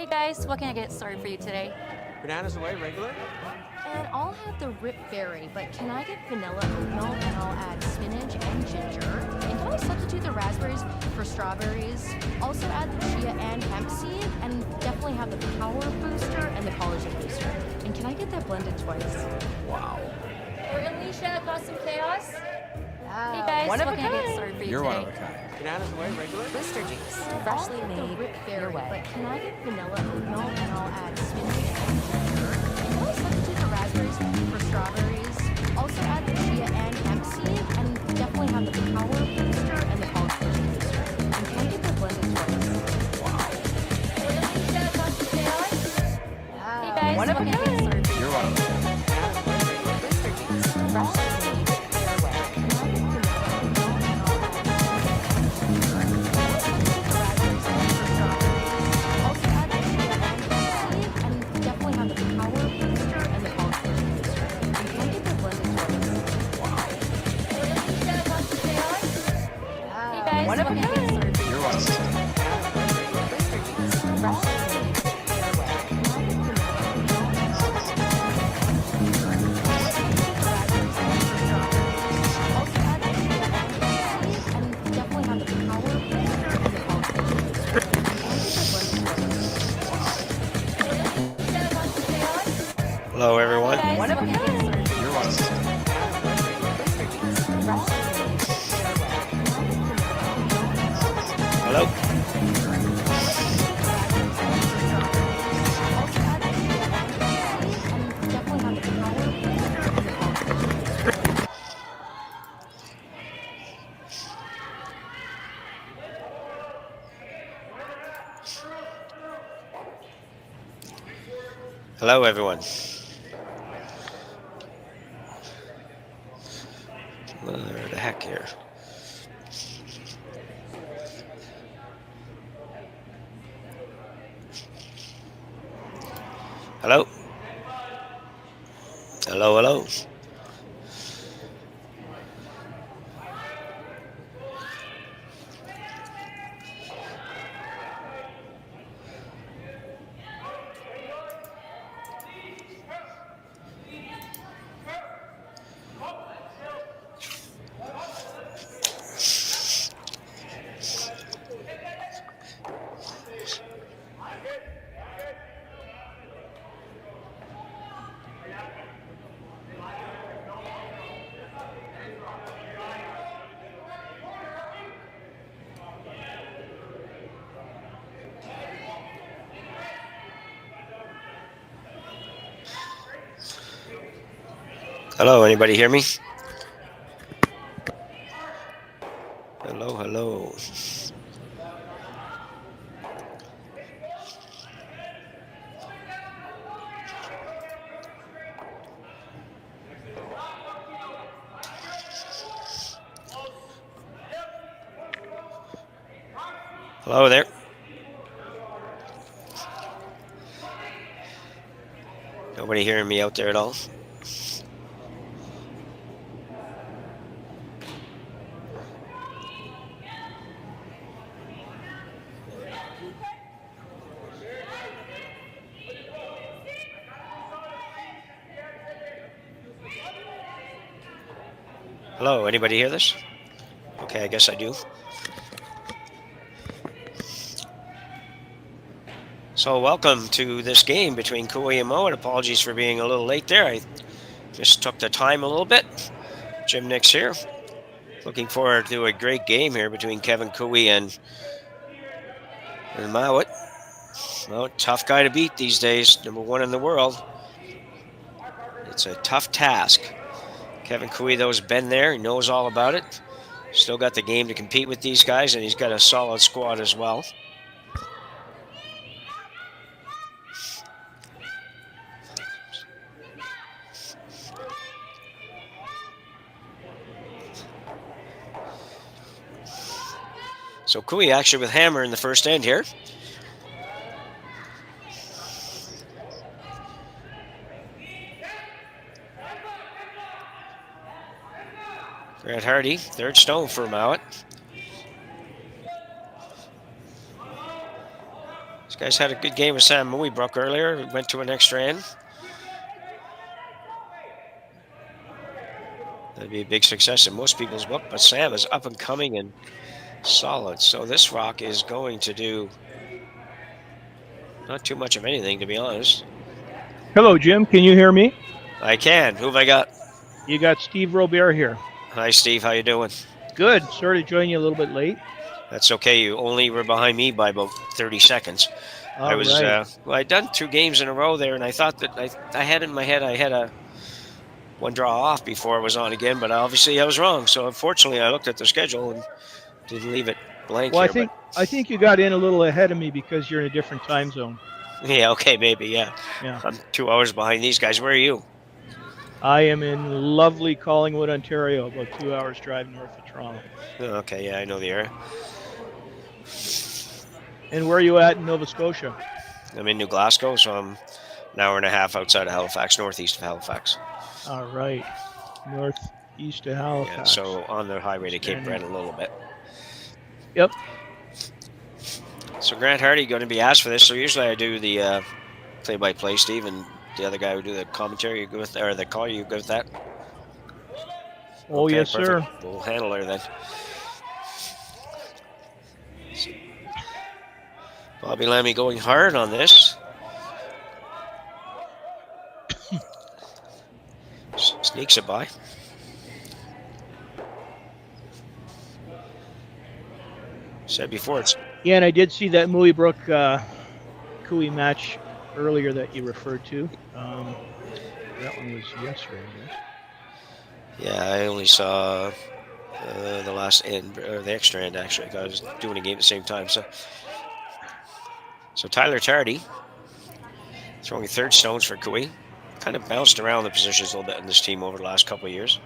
Hey guys, what can I get started for you today? Bananas away, regular? And I'll have the Rip Berry, but can I get vanilla oat milk and I'll add spinach and ginger? And can I substitute the raspberries for strawberries? Also add the chia and hemp seed, and definitely have the power booster and the collagen booster. And can I get that blended twice? Wow. For Alicia, Custom Chaos. Hey guys, one what of a can I get kind. started for you You're one today? of a kind. Bananas away, regular? Booster juice, I'll freshly get the made Rip your Berry, way. but can I get vanilla oat milk and I'll add spinach and ginger? And can I substitute the raspberries for strawberries? Also add the chia and hemp seed, and definitely have the power booster and the collagen booster. And can I get that blended twice? For Alicia, Custom Chaos. Hey guys, one what of can a I get kind. started for you You're today? one of a kind. Booster juice, freshly made your way. For Alicia, Custom Chaos. Hey guys, one what of can a I get kind. started for you You're today? one of a kind. Booster juice, freshly made your way. For Alicia, Custom Chaos. Hello, everyone. Hey guys, One what of a can I get kind. started for you You're one of a today? kind. Booster juice, freshly made your way. Hello. Hello, everyone. Where the heck here? Hello? Hello, hello. Hello, anybody hear me? Hello, hello. Hello there. Nobody hearing me out there at all? Hello, anybody hear this? Okay, I guess I do. So welcome to this game between Kui and Mouat. Apologies for being a little late there. I just took the time a little bit. Jim Nix here. Looking forward to a great game here between Kevin Kui and Mouat. Well, tough guy to beat these days. #1 in the world. It's a tough task. Kevin Kui, though, has been there. He knows all about it. Still got the game to compete with these guys, and he's got a solid squad as well. So Kui actually with hammer in the first end here. Grant Hardy, third stone for Mouat. These guys had a good game with Sam Mouat earlier. Went to an extra end. That'd be a big success in most people's book, but Sam is up and coming and solid. So this rock is going to do not too much of anything, to be honest. Hello, Jim. Can you hear me? I can. Who have I got? You got Steve Robert here. Hi, Steve. How you doing? Good. Sorry to join you a little bit late. That's okay. You only were behind me by about 30 seconds. I was right. well, I'd done 2 games in a row there, and I thought that I had in my head I had a one draw off before I was on again, but obviously I was wrong. So unfortunately, I looked at the schedule and didn't leave it blank. Well, here, I think you got in a little ahead of me because you're in a different time zone. Yeah, okay, maybe, yeah. Yeah. I'm 2 hours behind these guys. Where are you? I am in lovely Collingwood, Ontario, about 2 hours drive north of Toronto. Oh, okay, yeah, I know the area. And where are you at in Nova Scotia? I'm in New Glasgow, so I'm an hour and a half outside of Halifax, northeast of Halifax. All right. Northeast of Halifax. Yeah, so on the highway to Cape Breton a little bit. Yep. So Grant Hardy going to be asked for this. So usually I do the play-by-play, Steve, and the other guy who do the commentary. You go with, or the call. You go with that? Oh, Okay, yes, perfect. sir. We'll handle her then. Bobby Lammy going hard on this. Sneaks it by. Said before, it's Yeah, and I did see that Mouat Cooey match earlier that you referred to. That one was yesterday, I guess. yeah. I only saw the last end or the extra end actually. I was doing a game at the same time. So Tyler Tardy throwing 3rd stones for Cooey. Kind of bounced around the positions a little bit in this team over the last couple of years.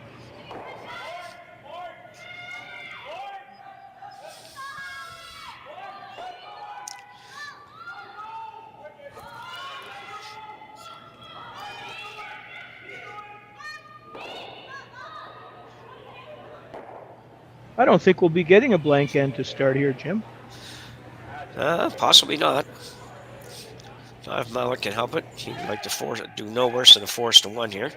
I don't think we'll be getting a blank end to start here, Jim. Possibly not. Not if Mouat can help it. He'd like to force it, do no worse than a 4-1 here.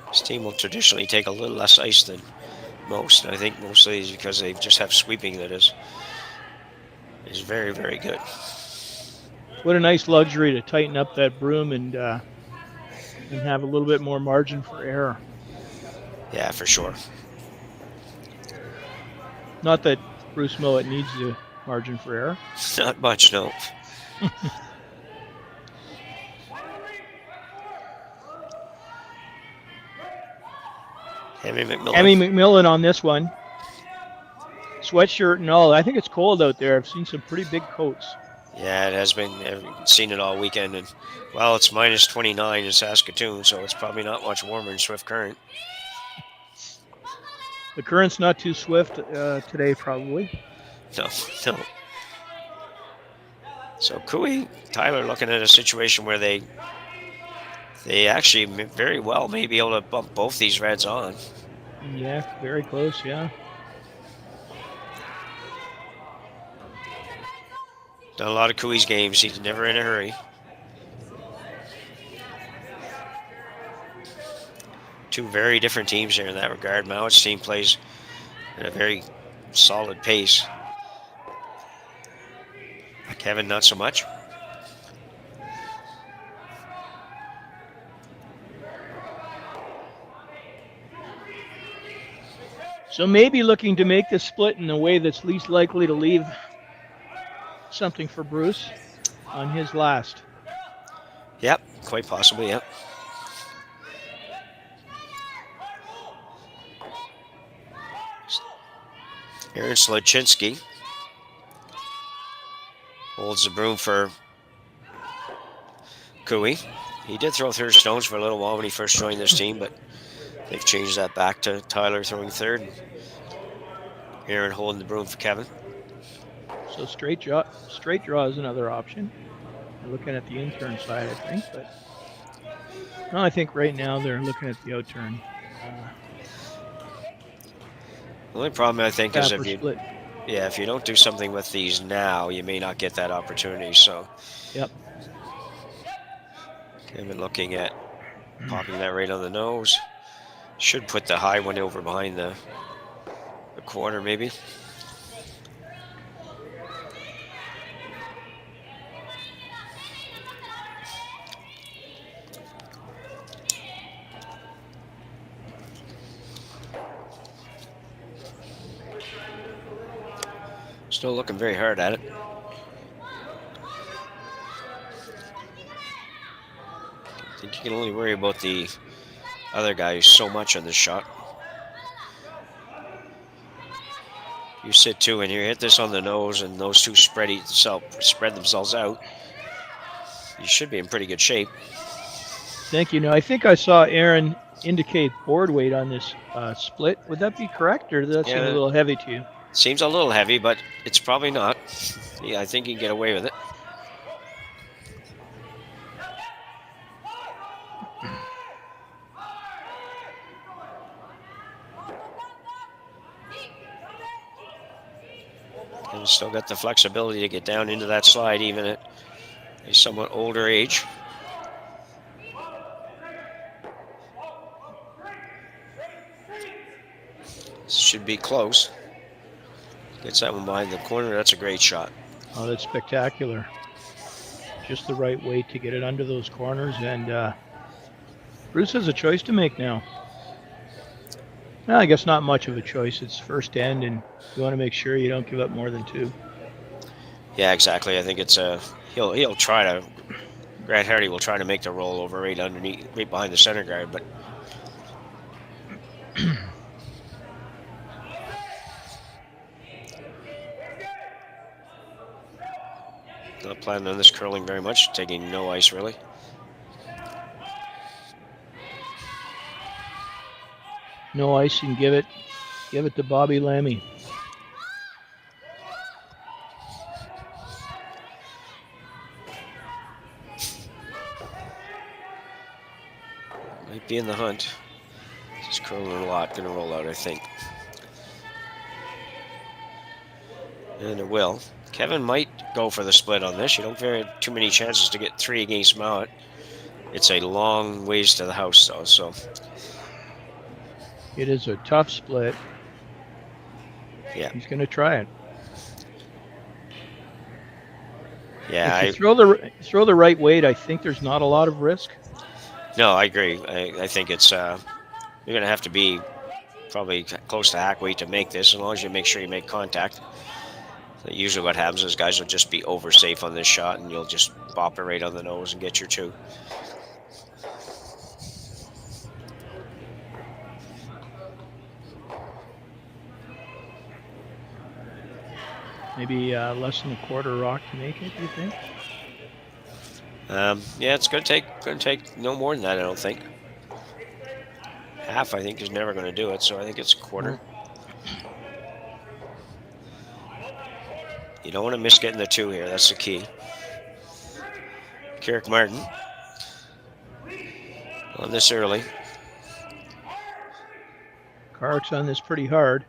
This team will traditionally take a little less ice than most. I think mostly is because they just have sweeping that is very, very good. What a nice luxury to tighten up that broom and have a little bit more margin for error. Yeah, for sure. Not that Bruce Mouat needs the margin for error. Not much, no. Emmy McMillan on this one. Sweatshirt and all. I think it's cold out there. I've seen some pretty big coats. Yeah, it has been. I've seen it all weekend. And, well, it's minus 29 in Saskatoon, so it's probably not much warmer in Swift Current. The current's not too swift today, probably. No. So Cooey, Tyler looking at a situation where they actually very well may be able to bump both these Reds on. Yeah, very close, yeah. Done a lot of Cooey's games. He's never in a hurry. Two very different teams here in that regard. Mouat's team plays at a very solid pace. Kevin, not so much. So maybe looking to make the split in a way that's least likely to leave something for Bruce on his last. Yep, quite possibly, yep. Aaron Slodczynski holds the broom for Cooey. He did throw 3rd stones for a little while when he first joined this team, but they've changed that back to Tyler throwing 3rd. Aaron holding the broom for Kevin. So straight draw is another option. We're looking at the intern side, I think, but No, I think right now they're looking at the outturn. The only problem I think is Tap or if you split. if you don't do something with these now, you may not get that opportunity. So Yep. Kevin looking at popping that right on the nose. Should put the high one over behind the corner maybe. Still looking very hard at it. I think you can only worry about the other guy so much on this shot. You sit two and you hit this on the nose and those two spread themselves out. You should be in pretty good shape. Thank you. Now, I think I saw Aaron indicate board weight on this split. Would that be correct, or does that seem a little heavy to you? Seems a little heavy, but it's probably not. Yeah, I think you can get away with it. And still got the flexibility to get down into that slide even at a somewhat older age. Should be close. Gets that one behind the corner. That's a great shot. Oh, that's spectacular. Just the right weight to get it under those corners. And Bruce has a choice to make now. Well, I guess not much of a choice. It's first end, and you want to make sure you don't give up more than two. Yeah, exactly. I think it's he'll try to. Grant Hardy will try to make the roll over right underneath, right behind the center guard, but. Not planning on this curling very much, taking no ice really. No ice, and give it to Bobby Lammy. Might be in the hunt. Just curling a lot, gonna roll out, I think. And it will. Kevin might go for the split on this. You don't have too many chances to get three against Mouat. It's a long ways to the house, though, so. It is a tough split. Yeah. He's going to try it. Yeah. If you throw the right weight, I think there's not a lot of risk. No, I agree. I think it's you're going to have to be probably close to hack weight to make this, as long as you make sure you make contact. So usually what happens is guys will just be over safe on this shot, and you'll just bop it right on the nose and get your two. Maybe less than a quarter rock to make it, do you think? Yeah, it's going to take no more than that, I don't think. Half, I think, is never going to do it, so I think it's a quarter. You don't want to miss getting the two here. That's the key. Kirk Martin on this early. Carrick's on this pretty hard.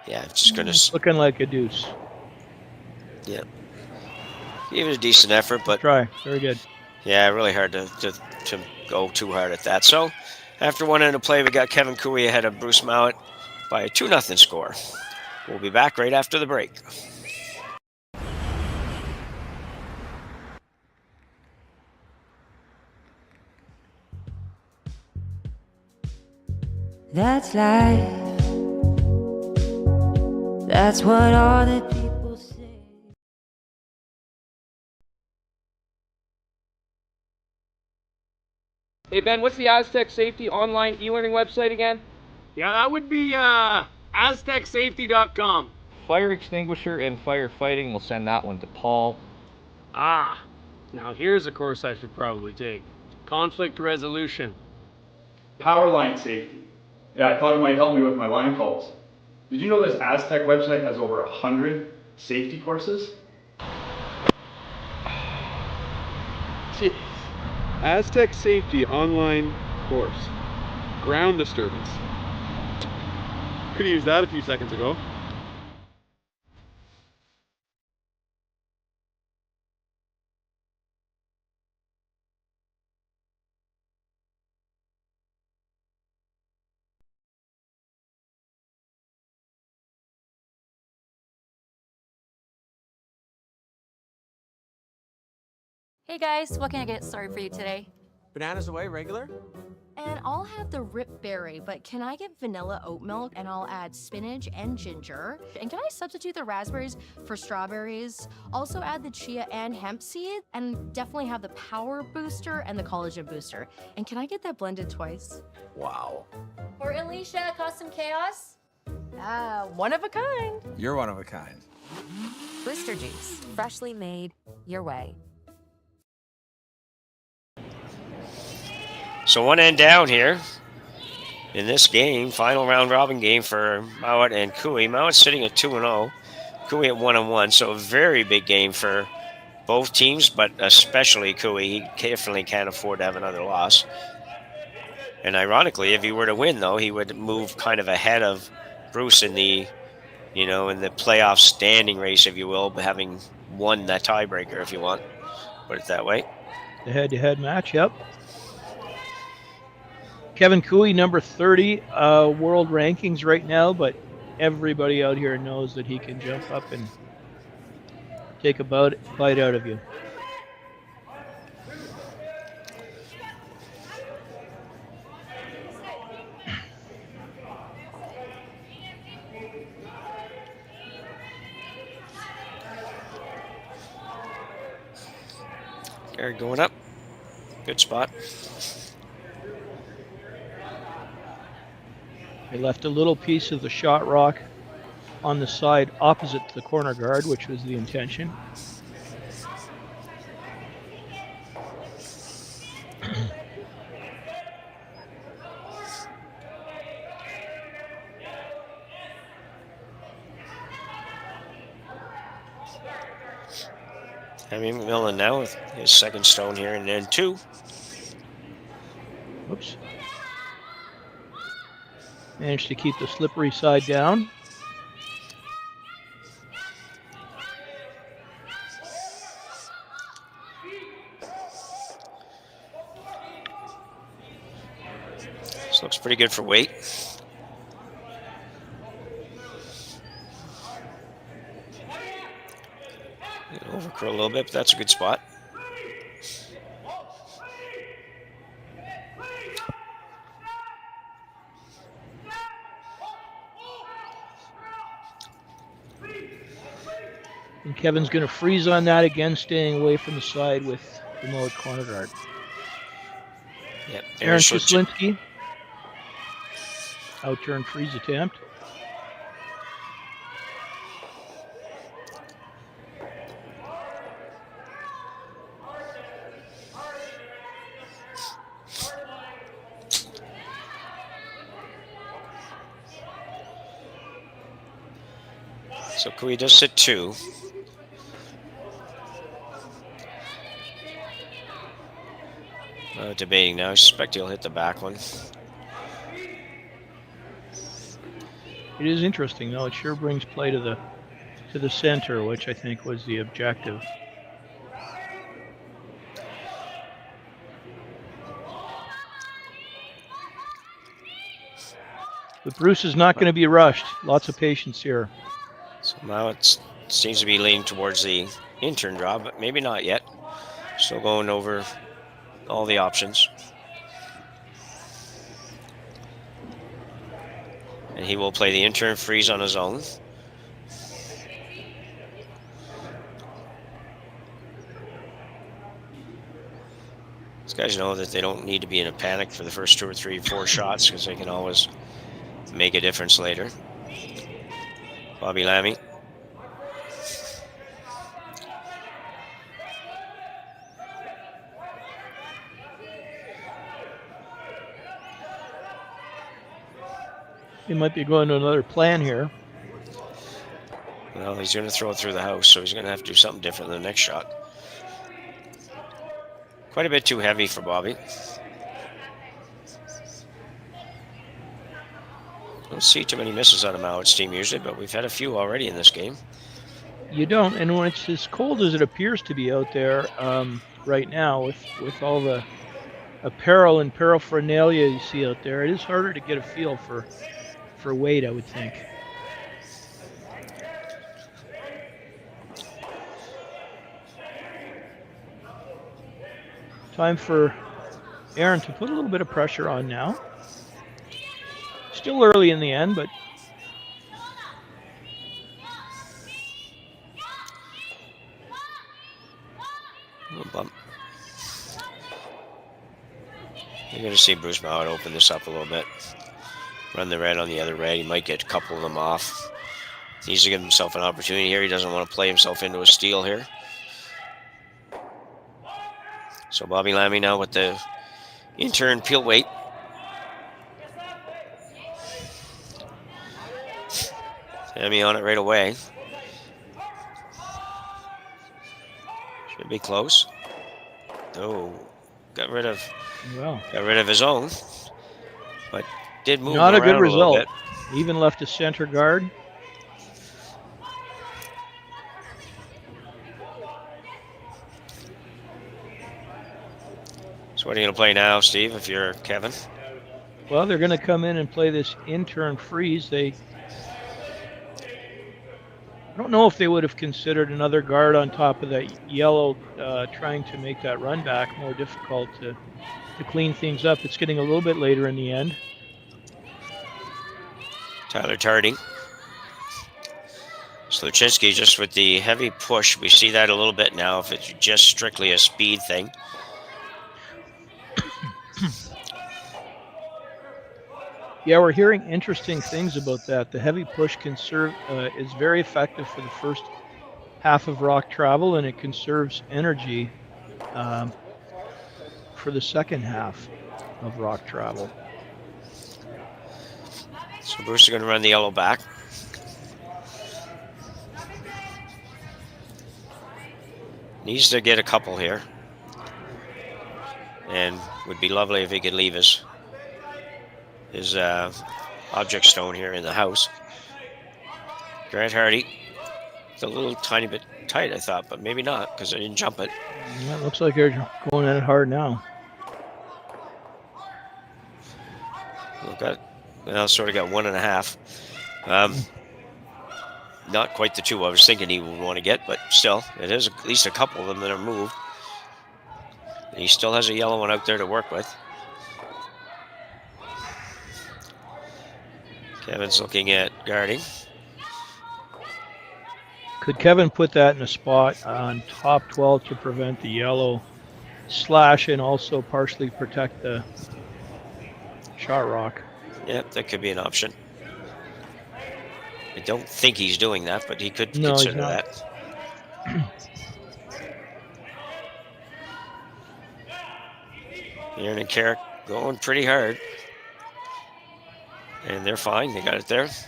Yeah, it's just going to... Looking like a deuce. Yeah. Gave it a decent effort, but... Try. Very good. Yeah, really hard to go too hard at that. So, after one end of play, we got Kevin Cooey ahead of Bruce Mouat by a 2-0 score. We'll be back right after the break. That's life. That's what all the people say. Hey Ben, what's the Aztec Safety online e-learning website again? Yeah, that would be aztecsafety.com. Fire extinguisher and firefighting, we'll send that one to Paul. Ah, now here's a course I should probably take. Conflict resolution. Power line safety. Yeah, I thought it might help me with my line calls. Did you know this Aztec website has over 100 safety courses? Jeez. Aztec Safety online course. Ground disturbance. Could have used that a few seconds ago. Hey guys, what can I get started for you today? Bananas away, regular? And I'll have the rip berry, but can I get vanilla oat milk and I'll add spinach and ginger? And can I substitute the raspberries for strawberries? Also add the chia and hemp seed, and definitely have the power booster and the collagen booster. And can I get that blended twice? Wow. For Alicia, custom chaos. One of a kind. You're one of a kind. Booster juice, freshly made, your way. So one end down here in this game, final round robin game for Mouat and Cooey. Mouat's sitting at 2-0, Cooey at 1-1. So a very big game for both teams, but especially Cooey. He definitely can't afford to have another loss. And ironically, if he were to win, though, he would move kind of ahead of Bruce in the, in the playoff standing race, if you will, having won that tiebreaker, if you want. Put it that way. The head-to-head match, yep. Kevin Cooey, number 30 world rankings right now, but everybody out here knows that he can jump up and take a bite out of you. Gary going up. Good spot. They left a little piece of the shot rock on the side opposite the corner guard, which was the intention. Hammy McMillan now with his second stone here, and then two. Whoops. Managed to keep the slippery side down. This looks pretty good for weight. Overcurl a little bit, but that's a good spot. And Kevin's going to freeze on that again, staying away from the side with the Mouat corner guard. Yep. Aaron Szyslinski. Outturn freeze attempt. So Cooey does sit two. Debating now. I suspect he'll hit the back one. It is interesting, though. It sure brings play to the center, which I think was the objective. But Bruce is not going to be rushed. Lots of patience here. So now it seems to be leaning towards the intern draw, but maybe not yet. Still going over all the options. And he will play the intern freeze on his own. These guys know that they don't need to be in a panic for the first 2 or 3 or 4 shots, because they can always make a difference later. Bobby Lammy. He might be going to another plan here. Well, he's going to throw it through the house, so he's going to have to do something different in the next shot. Quite a bit too heavy for Bobby. Don't see too many misses out of Mouat's team usually, but we've had a few already in this game. You don't, and when it's as cold as it appears to be out there right now, with all the apparel and paraphernalia you see out there, it is harder to get a feel for weight, I would think. Time for Aaron to put a little bit of pressure on now. Still early in the end, but little bump. You're going to see Bruce Mouat open this up a little bit. Run the red on the other red. He might get a couple of them off. He needs to give himself an opportunity here. He doesn't want to play himself into a steal here. So Bobby Lammy now with the intern peel weight. Lammy on it right away. Should be close. Oh, got rid of his own, but did move not a around good result. Little bit. Even left a center guard. So what are you going to play now, Steve, if you're Kevin? Well, they're going to come in and play this intern freeze. I don't know if they would have considered another guard on top of that yellow, trying to make that run back more difficult to clean things up. It's getting a little bit later in the end. Tyler Tardy. Sluchinski just with the heavy push. We see that a little bit now if it's just strictly a speed thing. Yeah, we're hearing interesting things about that. The heavy push is very effective for the first half of rock travel, and it conserves energy for the second half of rock travel. So Bruce is going to run the yellow back. Needs to get a couple here. And would be lovely if he could leave his object stone here in the house. Grant Hardy. It's a little tiny bit tight, I thought, but maybe not because I didn't jump it. Yeah, it looks like they're going at it hard now. Sort of got 1.5. Not quite the 2 I was thinking he would want to get, but still, it is at least a couple of them that are moved. And he still has a yellow one out there to work with. Kevin's looking at guarding. Could Kevin put that in a spot on top 12 to prevent the yellow slash and also partially protect the shot rock? Yep, that could be an option. I don't think he's doing that, but he could consider that. Aaron and Carrick going pretty hard. And they're fine. They got it there. So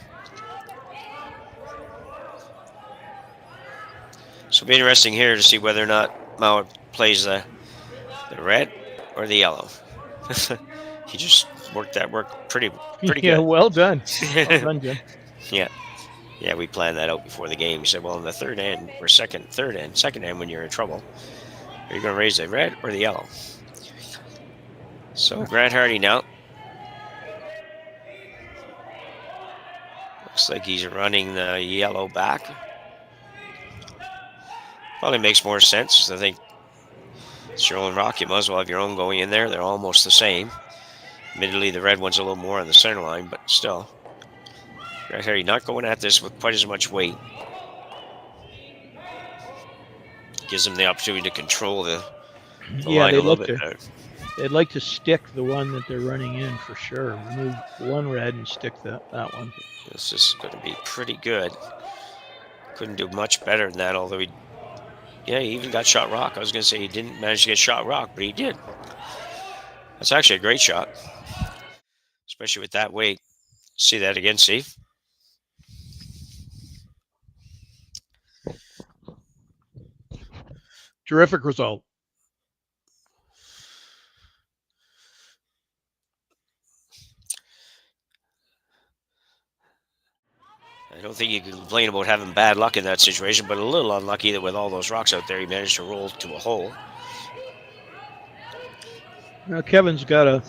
it'll be interesting here to see whether or not Mouat plays the red or the yellow. He just worked that work pretty good. Yeah, well done. Well done, Jim. Yeah, we planned that out before the game. He said, well, in the third end, or second end when you're in trouble, are you going to raise the red or the yellow? So Grant Hardy now. Looks like he's running the yellow back. Probably makes more sense. I think it's your own rock. You might as well have your own going in there. They're almost the same. Admittedly, the red one's a little more on the center line, but still. Grant Hardy not going at this with quite as much weight. Gives them the opportunity to control the line a little bit better. They'd like to stick the one that they're running in for sure. Remove one red and stick that one. This is going to be pretty good. Couldn't do much better than that, although he even got shot rock. I was going to say he didn't manage to get shot rock, but he did. That's actually a great shot, especially with that weight. See that again, Steve? Terrific result. I don't think you can complain about having bad luck in that situation, but a little unlucky that with all those rocks out there, he managed to roll to a hole. Now Kevin's got a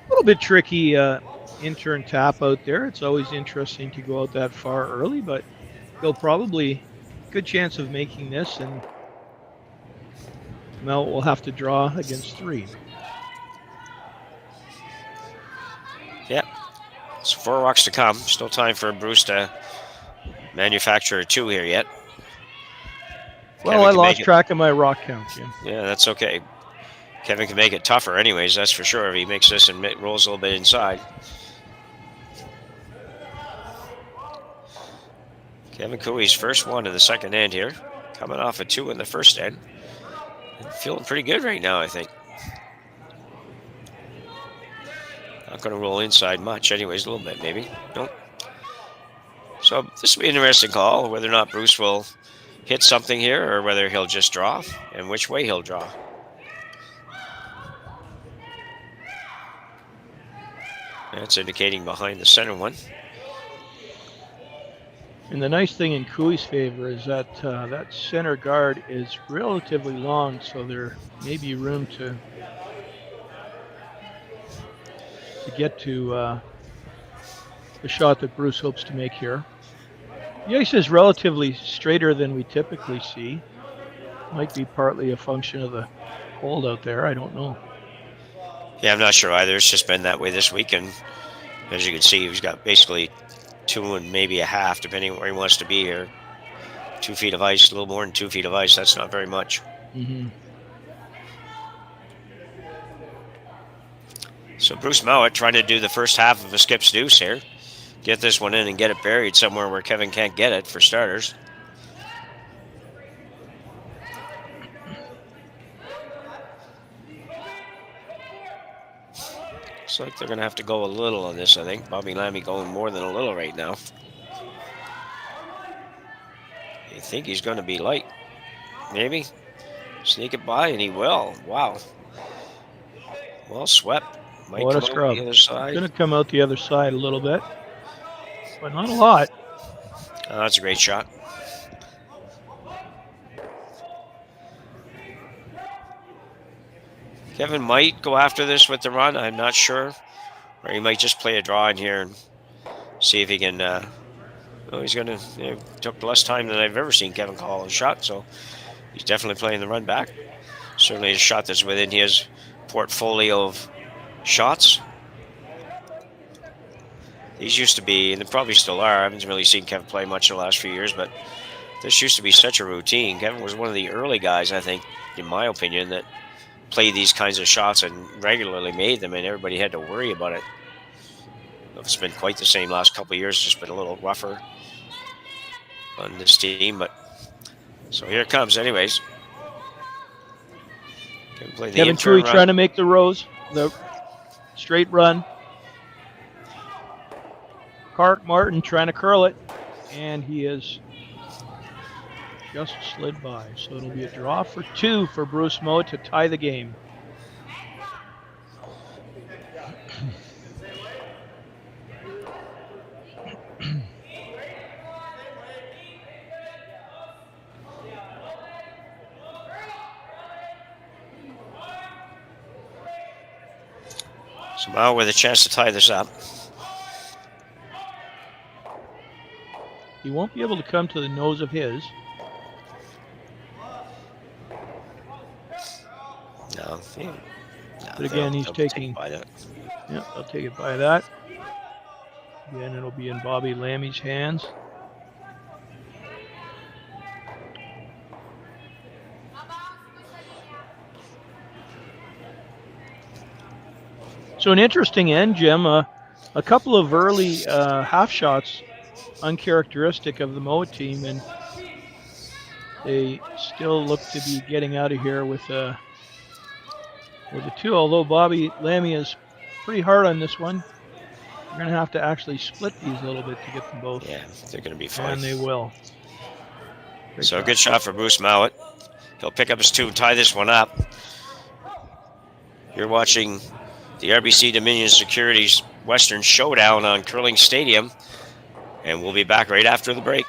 little bit tricky in-turn tap out there. It's always interesting to go out that far early, but he'll probably good chance of making this, and Mouat will have to draw against 3. Yeah. So 4 rocks to come. Still time for Bruce to manufacture a 2 here yet. Well, I lost track of my rock count, Jim. Yeah, that's okay. Kevin can make it tougher anyways, that's for sure, if he makes this and rolls a little bit inside. Kevin Cooey's first one in the second end here. Coming off a 2 in the first end. Feeling pretty good right now, I think. Not going to roll inside much anyways, a little bit maybe. Nope. So this will be an interesting call, whether or not Bruce will hit something here or whether he'll just draw and which way he'll draw. That's indicating behind the center one. And the nice thing in Cooey's favor is that that center guard is relatively long, so there may be room to get to the shot that Bruce hopes to make here. The ice is relatively straighter than we typically see. Might be partly a function of the cold out there. I don't know. Yeah, I'm not sure either. It's just been that way this week, and as you can see, he's got basically 2 and maybe a half, depending on where he wants to be here. 2 feet of ice, a little more than 2 feet of ice. That's not very much. Mm-hmm. So Bruce Mouat trying to do the first half of a skip's deuce here. Get this one in and get it buried somewhere where Kevin can't get it, for starters. Looks like they're going to have to go a little on this, I think. Bobby Lammy going more than a little right now. You think he's going to be light. Maybe. Sneak it by, and he will. Wow. Well swept. Might what a come scrub. out the other side. Going to come out the other side a little bit, but not a lot. Oh, that's a great shot. Kevin might go after this with the run. I'm not sure. Or he might just play a draw in here and see if he can. He's going to. Took less time than I've ever seen Kevin call a shot, so he's definitely playing the run back. Certainly a shot that's within his portfolio of shots. These used to be, and they probably still are. I haven't really seen Kevin play much in the last few years, but this used to be such a routine. Kevin was one of the early guys, I think, in my opinion, that played these kinds of shots and regularly made them, and everybody had to worry about it. It's been quite the same last couple of years, just been a little rougher on this team, but so here it comes anyways. Kevin Cooey trying to make the rose, the straight run. Clark Martin trying to curl it, and he is just slid by. So it'll be a draw for 2 for Bruce Mouat to tie the game. So Mouat with a chance to tie this up. He won't be able to come to the nose of his. No. But again, he's taking. Yeah, I'll take it by that. Again, it'll be in Bobby Lammy's hands. So an interesting end, Jim. A couple of early half shots, uncharacteristic of the Mouat team, and they still look to be getting out of here with a 2. Although Bobby Lammy is pretty hard on this one, we're going to have to actually split these a little bit to get them both. Yeah, they're going to be fine. And they will. So a good shot for Bruce Mouat. He'll pick up his 2 and tie this one up. You're watching the RBC Dominion Securities Western Showdown on Curling Stadium. And we'll be back right after the break.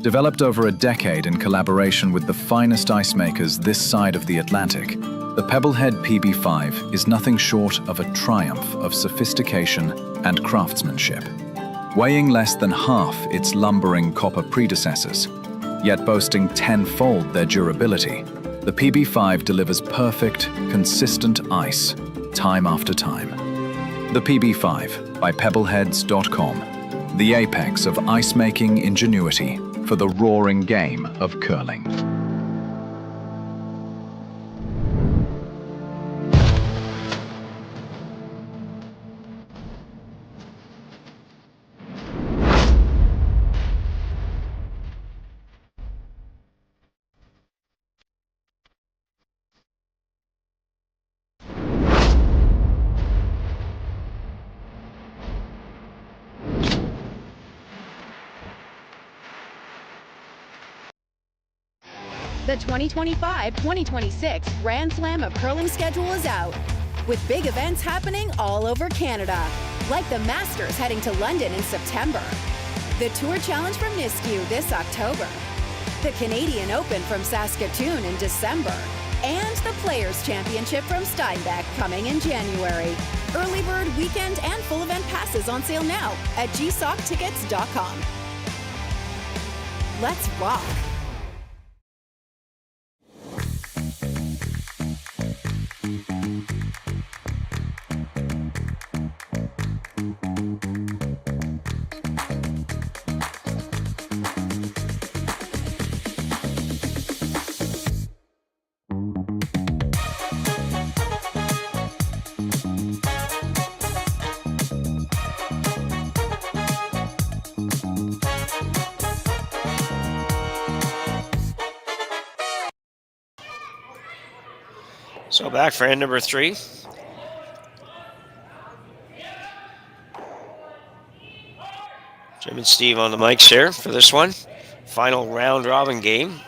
Developed over a decade in collaboration with the finest ice makers this side of the Atlantic, the Pebblehead PB5 is nothing short of a triumph of sophistication and craftsmanship. Weighing less than half its lumbering copper predecessors, yet boasting tenfold their durability, the PB5 delivers perfect, consistent ice, time after time. The PB5 by Pebbleheads.com, the apex of ice-making ingenuity for the roaring game of curling. The 2025-2026 Grand Slam of Curling schedule is out, with big events happening all over Canada, like the Masters heading to London in September, the Tour Challenge from Nisku this October, the Canadian Open from Saskatchewan in December, and the Players' Championship from Steinbeck coming in January. Early bird weekend and full event passes on sale now at gsoctickets.com. Let's rock! So back for end number 3. Jim and Steve on the mics here for this one. Final round robin game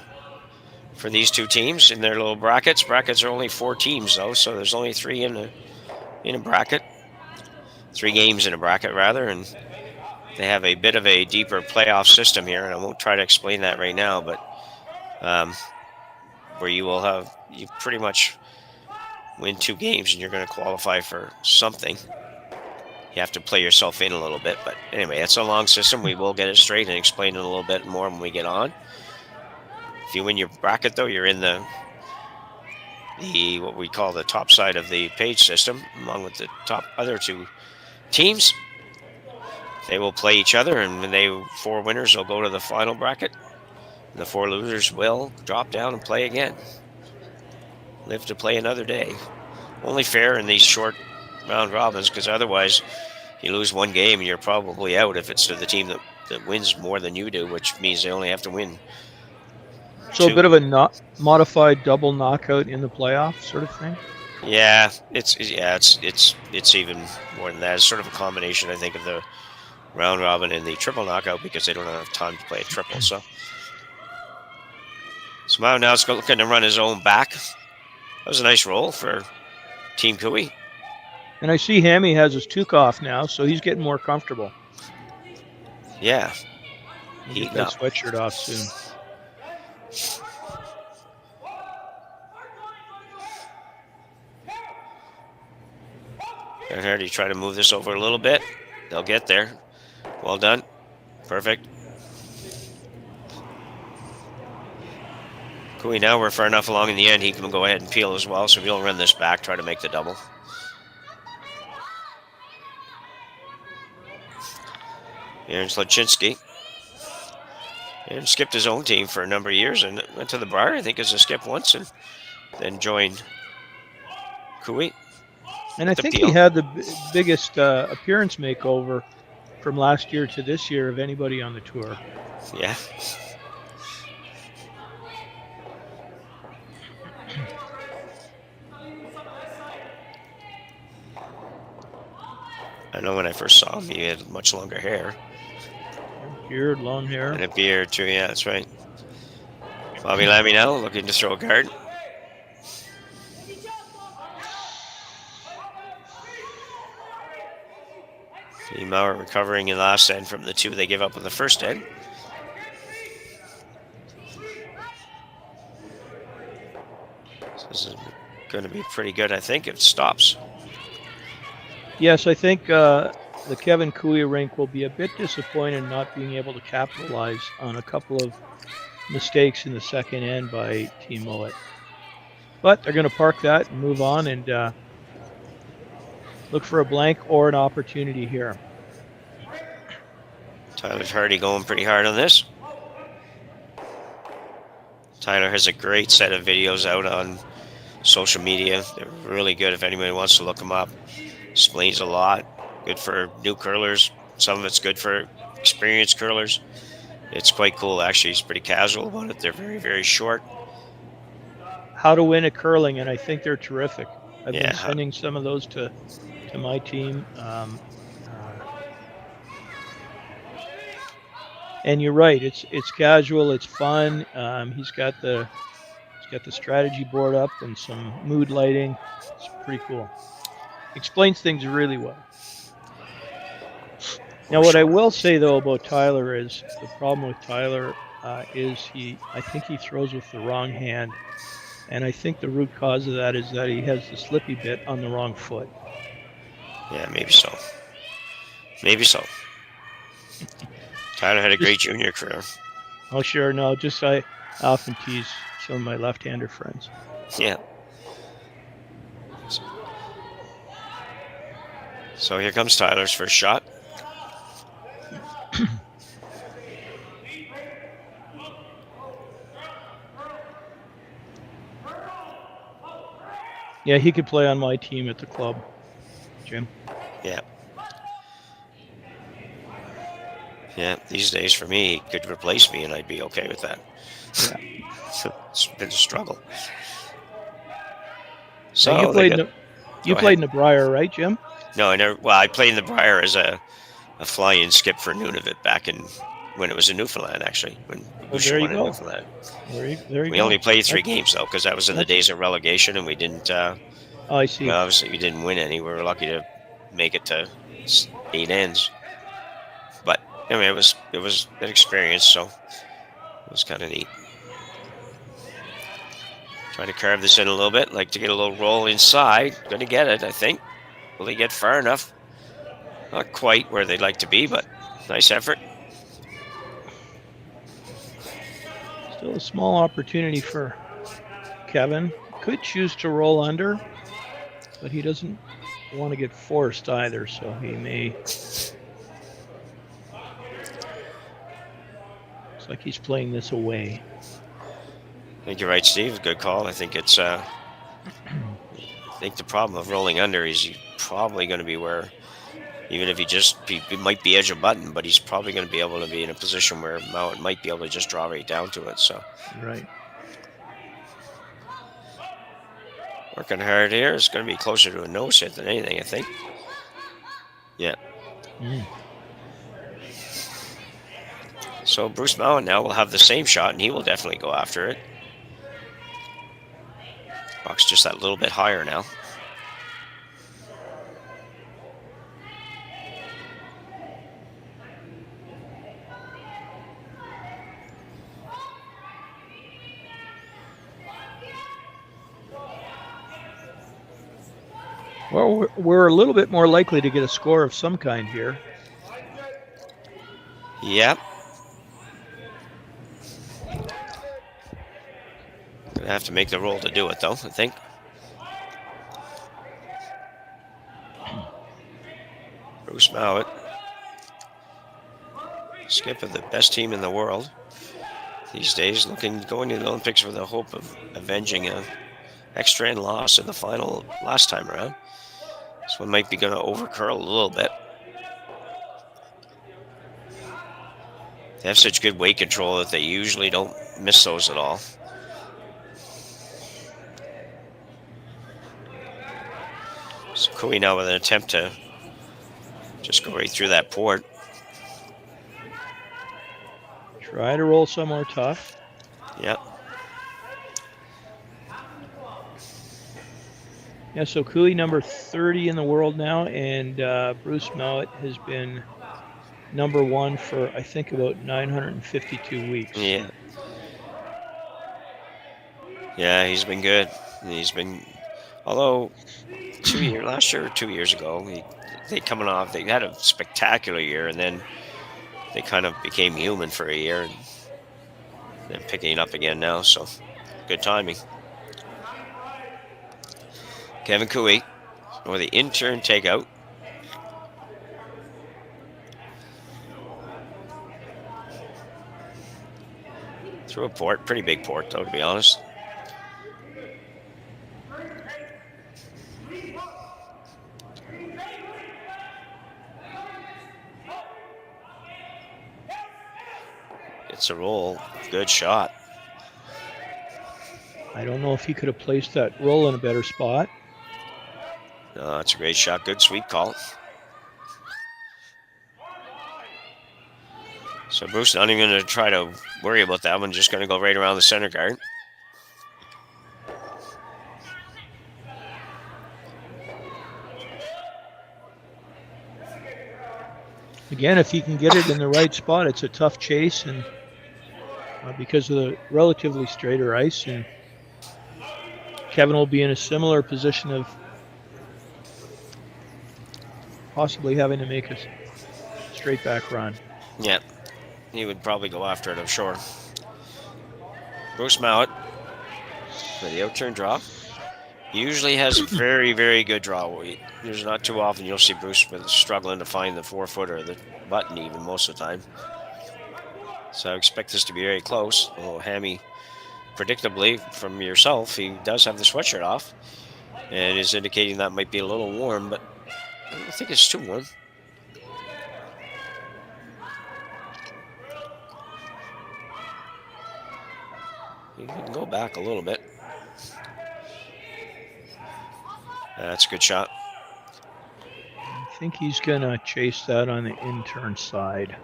for these two teams in their little brackets. Brackets are only 4 teams though, so there's only 3 in a bracket. 3 games in a bracket rather, and they have a bit of a deeper playoff system here, and I won't try to explain that right now, but where you pretty much win 2 games and you're going to qualify for something. You have to play yourself in a little bit, but anyway, it's a long system. We will get it straight and explain it a little bit more when we get on. If you win your bracket though, you're in the what we call the top side of the page system, along with the top other 2 teams. They will play each other, and 4 winners will go to the final bracket. The 4 losers will drop down and play again. Live to play another day. Only fair in these short round robins, because otherwise you lose 1 game and you're probably out if it's to the team that wins more than you do, which means they only have to win. So 2. a bit of a modified double knockout in the playoff sort of thing? Yeah, it's even more than that. It's sort of a combination, I think, of the round robin and the triple knockout, because they don't have time to play a triple. So Mouat now is looking to run his own back. That was a nice roll for Team Cooey. And I see Hammy has his toque off now, so he's getting more comfortable. Yeah. He'll get that sweatshirt off soon. They're here to try to move this over a little bit. They'll get there. Well done. Perfect. Cooey, now we're far enough along in the end, he can go ahead and peel as well, so we'll run this back, try to make the double. Here's Lachinsky. And skipped his own team for a number of years and went to the Briar, I think, as a skip once, and then joined Cooey. And I think he had the biggest appearance makeover from last year to this year of anybody on the tour. Yeah. I know when I first saw him, he had much longer hair. Beard, long hair. And a beard, too. Yeah, that's right. Bobby Lammy now looking to throw a guard. Mouat recovering in the last end from the 2 they gave up in the first end. This is going to be pretty good, I think, if it stops. Yes, I think the Kevin Cooey rink will be a bit disappointed in not being able to capitalize on a couple of mistakes in the second end by Team Mouat. But they're going to park that and move on and look for a blank or an opportunity here. Tyler's Hardy going pretty hard on this. Tyler has a great set of videos out on social media. They're really good if anybody wants to look them up. Explains a lot. Good for new curlers. Some of it's good for experienced curlers. It's quite cool, actually. He's pretty casual about it. They're very, very short. How to win at curling, and I think they're terrific. I've Yeah, been sending some of those to my team. And you're right. It's casual. It's fun. He's got the strategy board up and some mood lighting. It's pretty cool. Explains things really well. Now, what I will say though about Tyler is the problem with Tyler is I think he throws with the wrong hand, and I think the root cause of that is that he has the slippy bit on the wrong foot. Yeah, maybe so. Maybe so. Tyler had a great junior career. Oh, sure. No, just I often tease some of my left-hander friends. Yeah. So here comes Tyler's first shot. Yeah, he could play on my team at the club, Jim. Yeah. Yeah, these days for me, he could replace me and I'd be okay with that. Yeah. So it's been a struggle. So So you played in the Briar, right, Jim? No, I never. Well, I played in the Briar as a fly-in skip for Nunavut back in when it was in Newfoundland, actually. When there you won in go. Newfoundland. There you We go. only played 3 games though, because that was in the days of relegation, and we didn't. Oh, I see. Obviously, we didn't win any. We were lucky to make it to 8 ends. But I mean, it was an experience, so it was kind of neat. Try to carve this in a little bit, like to get a little roll inside. Going to get it, I think. Will they get far enough? Not quite where they'd like to be, but nice effort. Still a small opportunity for Kevin. Could choose to roll under, but he doesn't want to get forced either, so he may. Looks like he's playing this away. I think you're right, Steve. Good call. I think it's. I think the problem of rolling under is he's probably going to be where, even if he might be edge of button, but he's probably going to be able to be in a position where Mouat might be able to just draw right down to it. So. Right. Working hard here. It's going to be closer to a nose hit than anything, I think. Yeah. So Bruce Mouat now will have the same shot, and he will definitely go after it. Buck's just that little bit higher now. Well, we're a little bit more likely to get a score of some kind here. Yep. Gonna have to make the roll to do it, though, I think. Bruce Mouat. Skip of the best team in the world these days, going to the Olympics with the hope of avenging a extra end loss in the final last time around. This one might be going to overcurl a little bit. They have such good weight control that they usually don't miss those at all. So Cooey now with an attempt to just go right through that port. Try to roll somewhere tough. Yep. Yeah, so Cooey number 30 in the world now, and Bruce Mouat has been number 1 for, I think, about 952 weeks. Yeah. Yeah, he's been good. He's been, although last year or 2 years ago, they had a spectacular year, and then they kind of became human for a year, and then picking up again now. So good timing. Kevin Cooey, or the intern takeout. Through a port, pretty big port though, to be honest. It's a roll, good shot. I don't know if he could have placed that roll in a better spot. No, that's a great shot, good sweep call. So Bruce not even going to try to worry about that one, just going to go right around the center guard. Again, if he can get it in the right spot, it's a tough chase, and because of the relatively straighter ice, and Kevin will be in a similar position of possibly having to make a straight back run. Yeah, he would probably go after it, I'm sure. Bruce Mouat for the outturn draw. He usually has very, very good draw weight. There's not too often you'll see Bruce struggling to find the 4-foot or the button even most of the time. So I expect this to be very close. Although Hammy, predictably from yourself, he does have the sweatshirt off and is indicating that might be a little warm, but I don't think it's too warm. You can go back a little bit. That's a good shot. I think he's going to chase that on the intern side.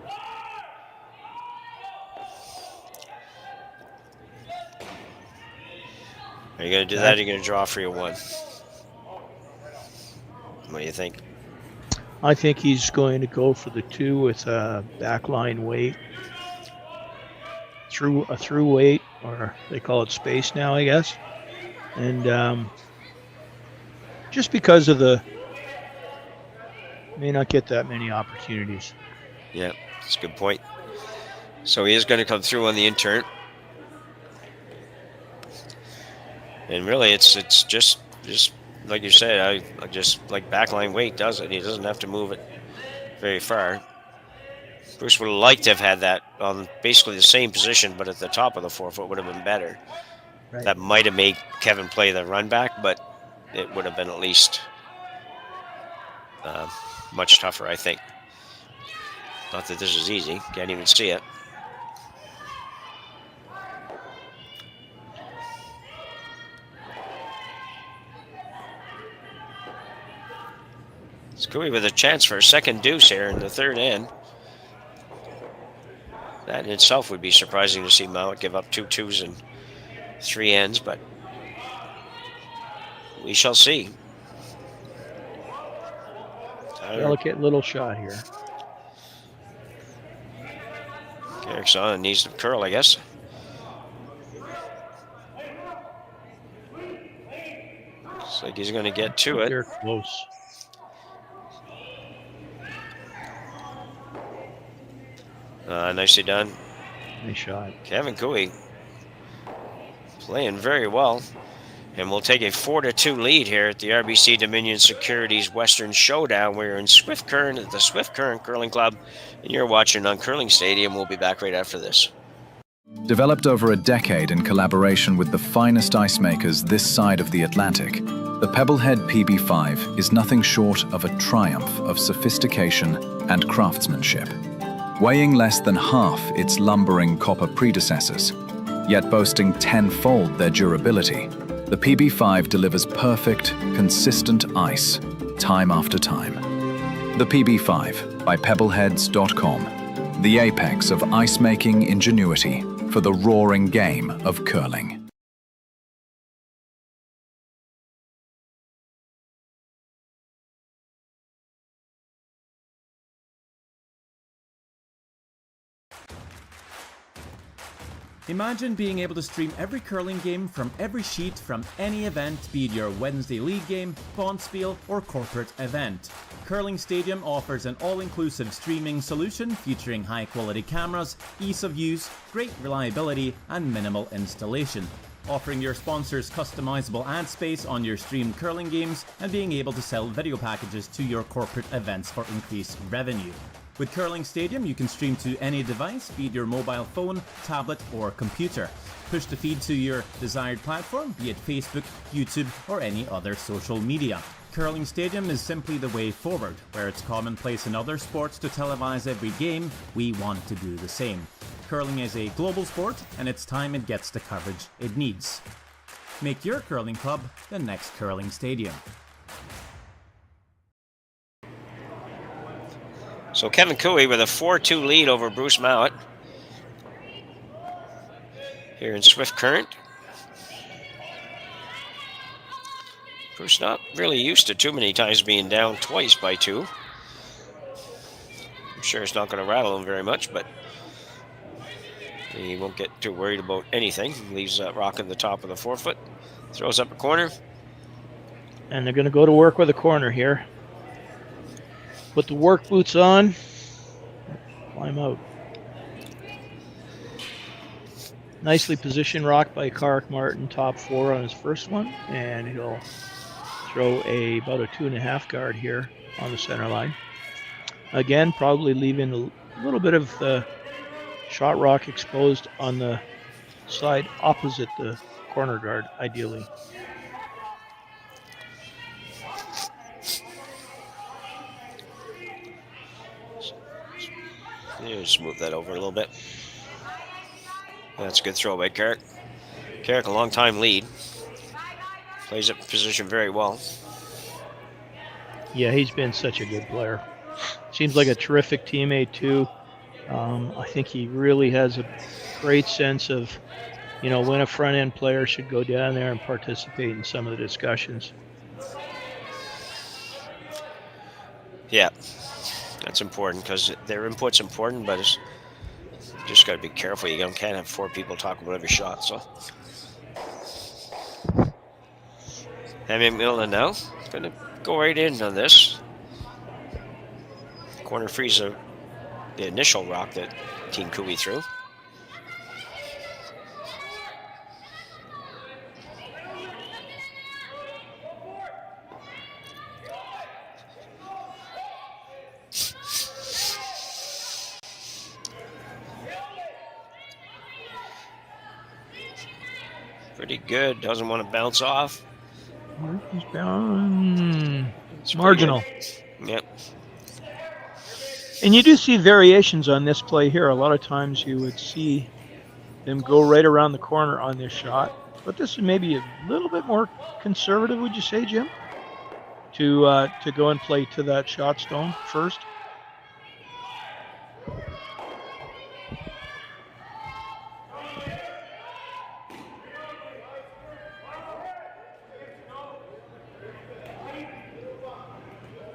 Are you going to do that, or are you going to draw for your 1? What do you think? I think he's going to go for the 2 with a backline weight. A through weight, or they call it space now, I guess. And just because of may not get that many opportunities. Yeah, that's a good point. So he is going to come through on the intern. And really, it's just like you said, I just like backline weight does it. He doesn't have to move it very far. Bruce would have liked to have had that on basically the same position, but at the top of the 4-foot would have been better. Right. That might have made Kevin play the run back, but it would have been at least much tougher, I think. Not that this is easy. Can't even see it. It's Cooey with a chance for a second deuce here in the third end. That in itself would be surprising to see Mouat give up 2 2s and 3 ends, but we shall see. Delicate little shot here. Erickson needs to curl, I guess. Looks like he's going to get to it. They're close. Nicely done. Nice shot. Kevin Cooey playing very well. And we'll take a 4-2 lead here at the RBC Dominion Securities Western Showdown. We're in Swift Current at the Swift Current Curling Club, and you're watching on Curling Stadium. We'll be back right after this. Developed over a decade in collaboration with the finest ice makers this side of the Atlantic, the Pebblehead PB5 is nothing short of a triumph of sophistication and craftsmanship. Weighing less than half its lumbering copper predecessors, yet boasting tenfold their durability, the PB5 delivers perfect, consistent ice, time after time. The PB5 by Pebbleheads.com, the apex of ice-making ingenuity for the roaring game of curling. Imagine being able to stream every curling game from every sheet from any event, be it your Wednesday league game, bonspiel, or corporate event. Curling Stadium offers an all-inclusive streaming solution featuring high-quality cameras, ease of use, great reliability, and minimal installation. Offering your sponsors customizable ad space on your streamed curling games and being able to sell video packages to your corporate events for increased revenue. With Curling Stadium, you can stream to any device, be it your mobile phone, tablet, or computer. Push the feed to your desired platform, be it Facebook, YouTube, or any other social media. Curling Stadium is simply the way forward. Where it's commonplace in other sports to televise every game, we want to do the same. Curling is a global sport, and it's time it gets the coverage it needs. Make your curling club the next Curling Stadium. So Kevin Cooey with a 4-2 lead over Bruce Mouat here in Swift Current. Bruce not really used to too many times being down twice by 2. I'm sure it's not going to rattle him very much, but he won't get too worried about anything. He leaves that rock at the top of the forefoot, throws up a corner. And they're going to go to work with a corner here. Put the work boots on, climb out. Nicely positioned rock by Karek Martin, top 4 on his first one, and he'll throw about a 2.5 guard here on the center line. Again, probably leaving a little bit of the shot rock exposed on the side opposite the corner guard, ideally. Just move that over a little bit. That's a good throw by Karek. Karek, a long time lead. Plays up position very well. Yeah, he's been such a good player. Seems like a terrific teammate too. I think he really has a great sense of, when a front end player should go down there and participate in some of the discussions. Yeah, that's important because their input's important, but it's just got to be careful. You can't have 4 people talk about every shot. So, Henry McMillan now going to go right in on this. Corner frees the initial rock that Team Cooey threw. Pretty good. Doesn't want to bounce off. It's marginal. Yep. And you do see variations on this play here. A lot of times you would see them go right around the corner on this shot. But this is maybe a little bit more conservative, would you say, Jim? To go and play to that shot stone first.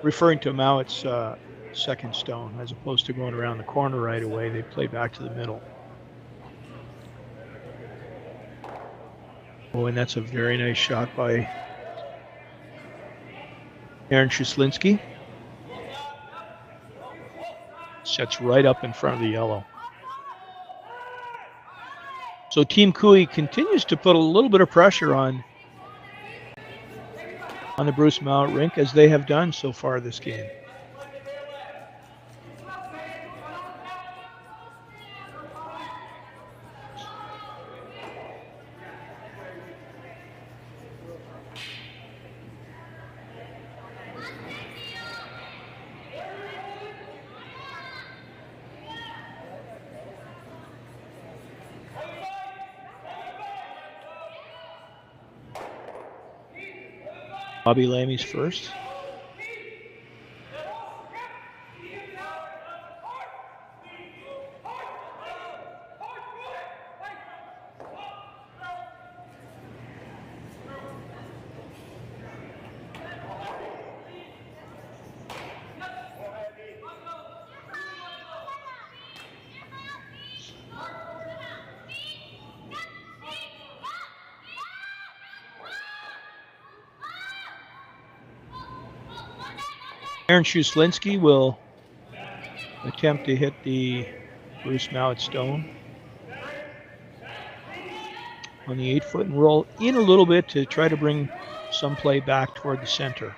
Referring to Mouat's second stone, as opposed to going around the corner right away, they play back to the middle. Oh, and that's a very nice shot by Aaron Shuslinski. Sets right up in front of the yellow. So Team Cooey continues to put a little bit of pressure on the Bruce Mouat rink, as they have done so far this game. Bobby Lamy's first. Aaron Shuslinski will attempt to hit the Bruce Mouat stone on the 8-foot and roll in a little bit to try to bring some play back toward the center.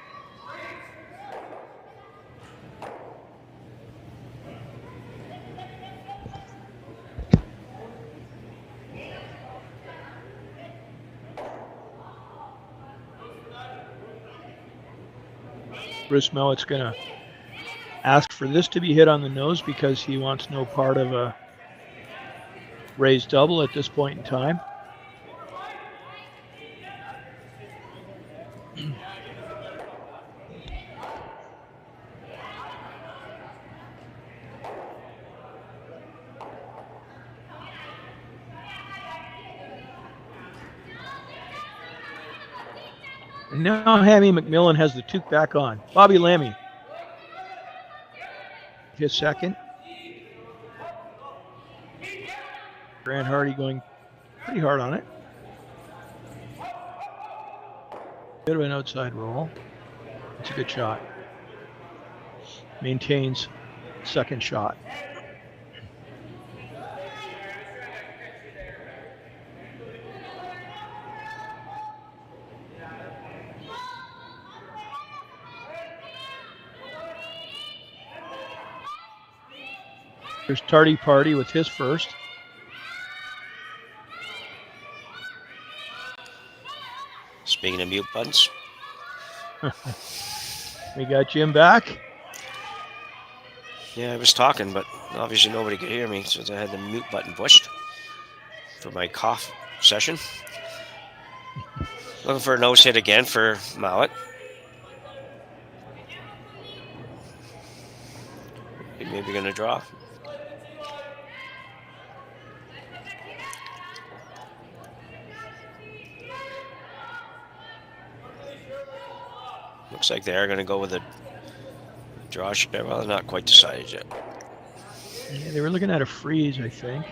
Bruce Mouat's going to ask for this to be hit on the nose because he wants no part of a raised double at this point in time. And now Hammy McMillan has the toque back on. Bobby Lammy, his second. Grant Hardy going pretty hard on it. Bit of an outside roll. It's a good shot. Maintains second shot. There's Tardy Party with his first. Speaking of mute buttons. We got Jim back. Yeah, I was talking, but obviously nobody could hear me since I had the mute button pushed for my cough session. Looking for a nose hit again for Mouat. Maybe going to draw. Looks like they are going to go with a draw. Well, they're not quite decided yet. Yeah, they were looking at a freeze, I think.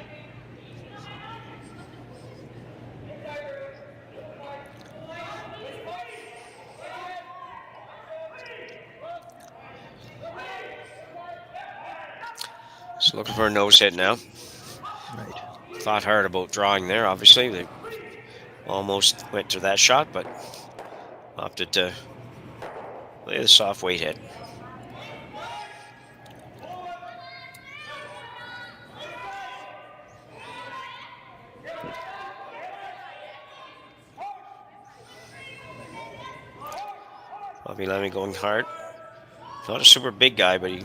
So looking for a nose hit now. Right. Thought hard about drawing there, obviously. They almost went to that shot, but opted to play the soft weight hit. Bobby Lemmy going hard. Not a super big guy, but he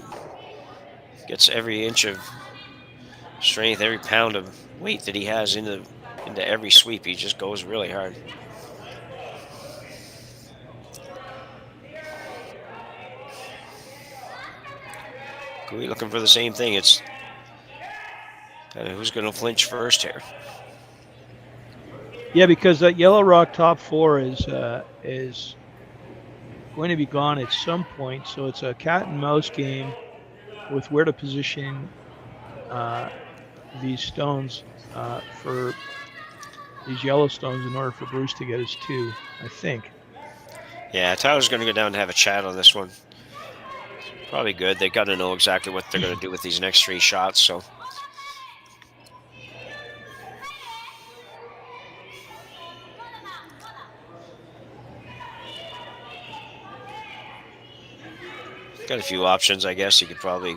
gets every inch of strength, every pound of weight that he has into every sweep. He just goes really hard. We're looking for the same thing. It's kind of who's going to flinch first here. Yeah, because that Yellow Rock top four is going to be gone at some point, so it's a cat and mouse game with where to position these stones for these yellow stones in order for Bruce to get his two, I think. Yeah, Tyler's going to go down and have a chat on this one. Probably good. They got to know exactly what they're going to do with these next three shots, so. Got a few options, I guess. You could probably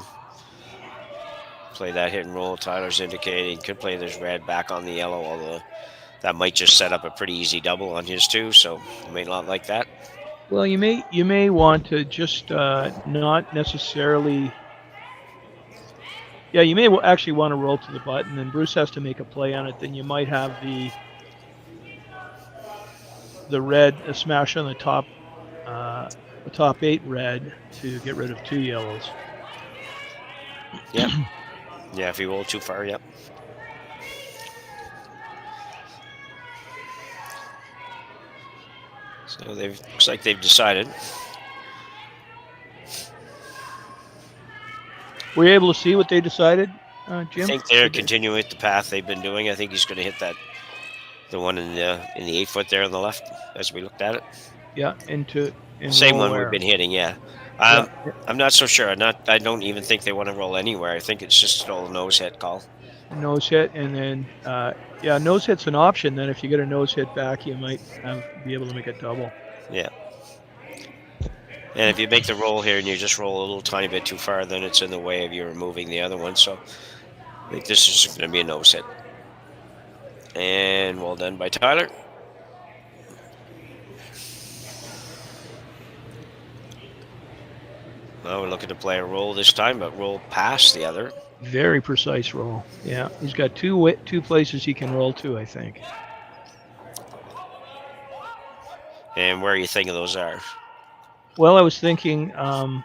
play that hit and roll. Tyler's indicating could play this red back on the yellow, although that might just set up a pretty easy double on his too, so you may not like that. Well, you may want to just not necessarily. Yeah, you may actually want to roll to the button, and Bruce has to make a play on it. Then you might have the red, a smash on the top 8 red to get rid of 2 yellows. Yep. Yeah, if you roll too far, yep. So looks like they've decided. Were you able to see what they decided, Jim? I think they're continuing with the path they've been doing. I think he's going to hit the one in the 8-foot there on the left as we looked at it. Yeah, into same one where? we've been hitting. Yeah, I'm not so sure. I don't even think they want to roll anywhere. I think it's just an old nose hit call. Nose hit, and then nose hit's an option. Then if you get a nose hit back, you might be able to make a double. Yeah. And if you make the roll here and you just roll a little tiny bit too far, then it's in the way of you removing the other one. So I think this is going to be a nose hit. And well done by Tyler. Well, we're looking to play a roll this time, but roll past the other. Very precise roll. Yeah, he's got two places he can roll to, I think. And where are you thinking those are? Well, I was thinking the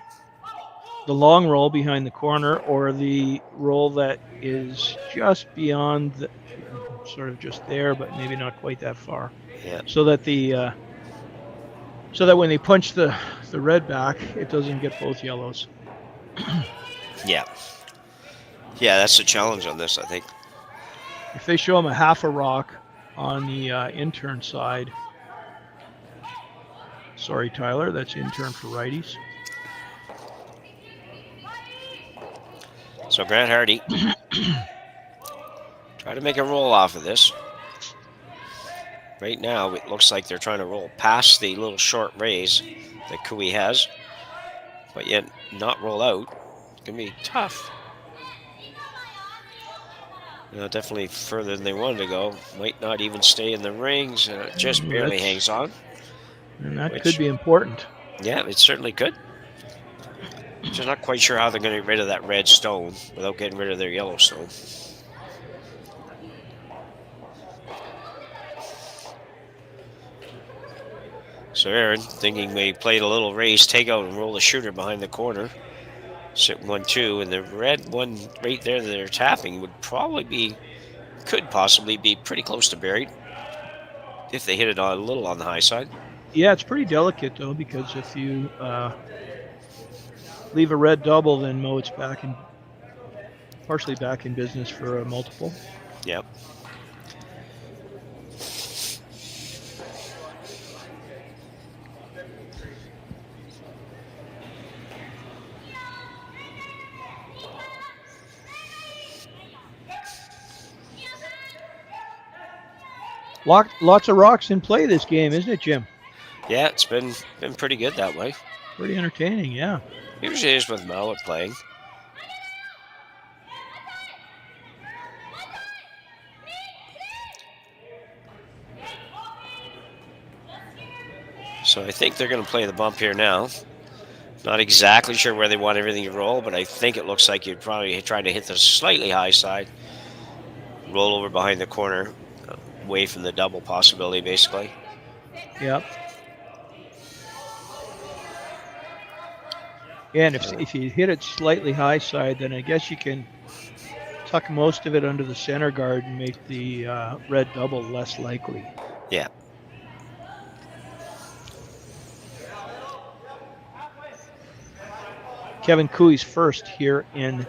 long roll behind the corner, or the roll that is just beyond, sort of just there, but maybe not quite that far. Yeah. So that when they punch the red back, it doesn't get both yellows. Yeah. Yeah, that's the challenge on this, I think. If they show him a half a rock on the intern side. Sorry, Tyler, that's intern for righties. So Grant Hardy try to make a roll off of this. Right now, it looks like they're trying to roll past the little short raise that Kui has, but yet not roll out. It's going to be tough. Definitely further than they wanted to go. Might not even stay in the rings. Just barely hangs on. And that could be important. Yeah, it certainly could. Just not quite sure how they're going to get rid of that red stone without getting rid of their yellow stone. So Aaron, thinking they played a little raise, take out and roll the shooter behind the corner. Sit 1-2, and the red one right there that they're tapping could possibly be pretty close to buried if they hit it a little on the high side. Yeah, it's pretty delicate though, because if you leave a red double, then Mouat's partially back in business for a multiple. Yep. Lots of rocks in play this game, isn't it, Jim? Yeah, it's been pretty good that way. Pretty entertaining, yeah. Usually is with Mouat playing. So I think they're going to play the bump here now. Not exactly sure where they want everything to roll, but I think it looks like you'd probably try to hit the slightly high side. Roll over behind the corner, away from the double possibility, basically. Yep. And if you hit it slightly high side, then I guess you can tuck most of it under the center guard and make the red double less likely. Yeah. Kevin Kui's first here in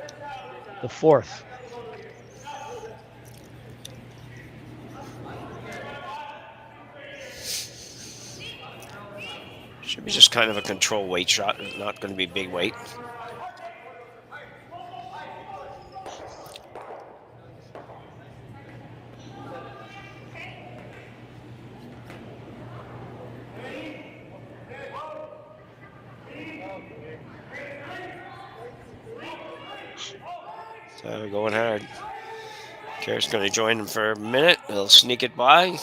the fourth. Should be just kind of a control weight shot, not going to be big weight. So going hard. Carrot's going to join him for a minute. He'll sneak it by,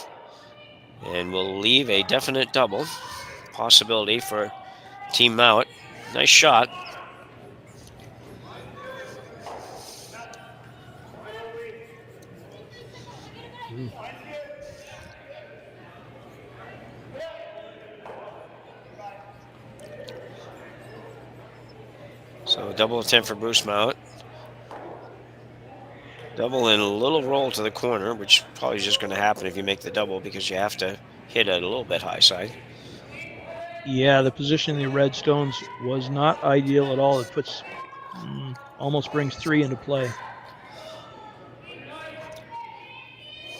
and we'll leave a definite double possibility for Team Mouat. Nice shot. So a double attempt for Bruce Mouat. Double and a little roll to the corner, which probably is just going to happen if you make the double because you have to hit it a little bit high side. Yeah, the position of the red stones was not ideal at all. It puts almost brings 3 into play.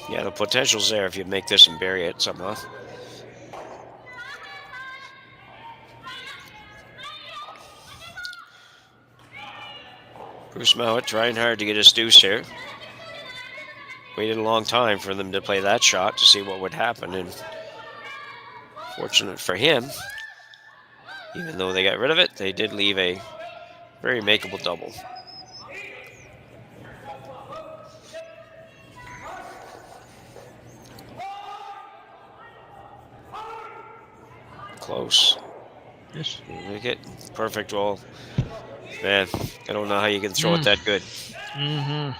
Yeah, the potential's there if you make this and bury it somehow. Bruce Mouat trying hard to get his deuce here. Waited a long time for them to play that shot to see what would happen, and fortunate for him, even though they got rid of it, they did leave a very makeable double. Close. Yes. Look at perfect roll. Man, I don't know how you can throw it that good. Mm-hmm.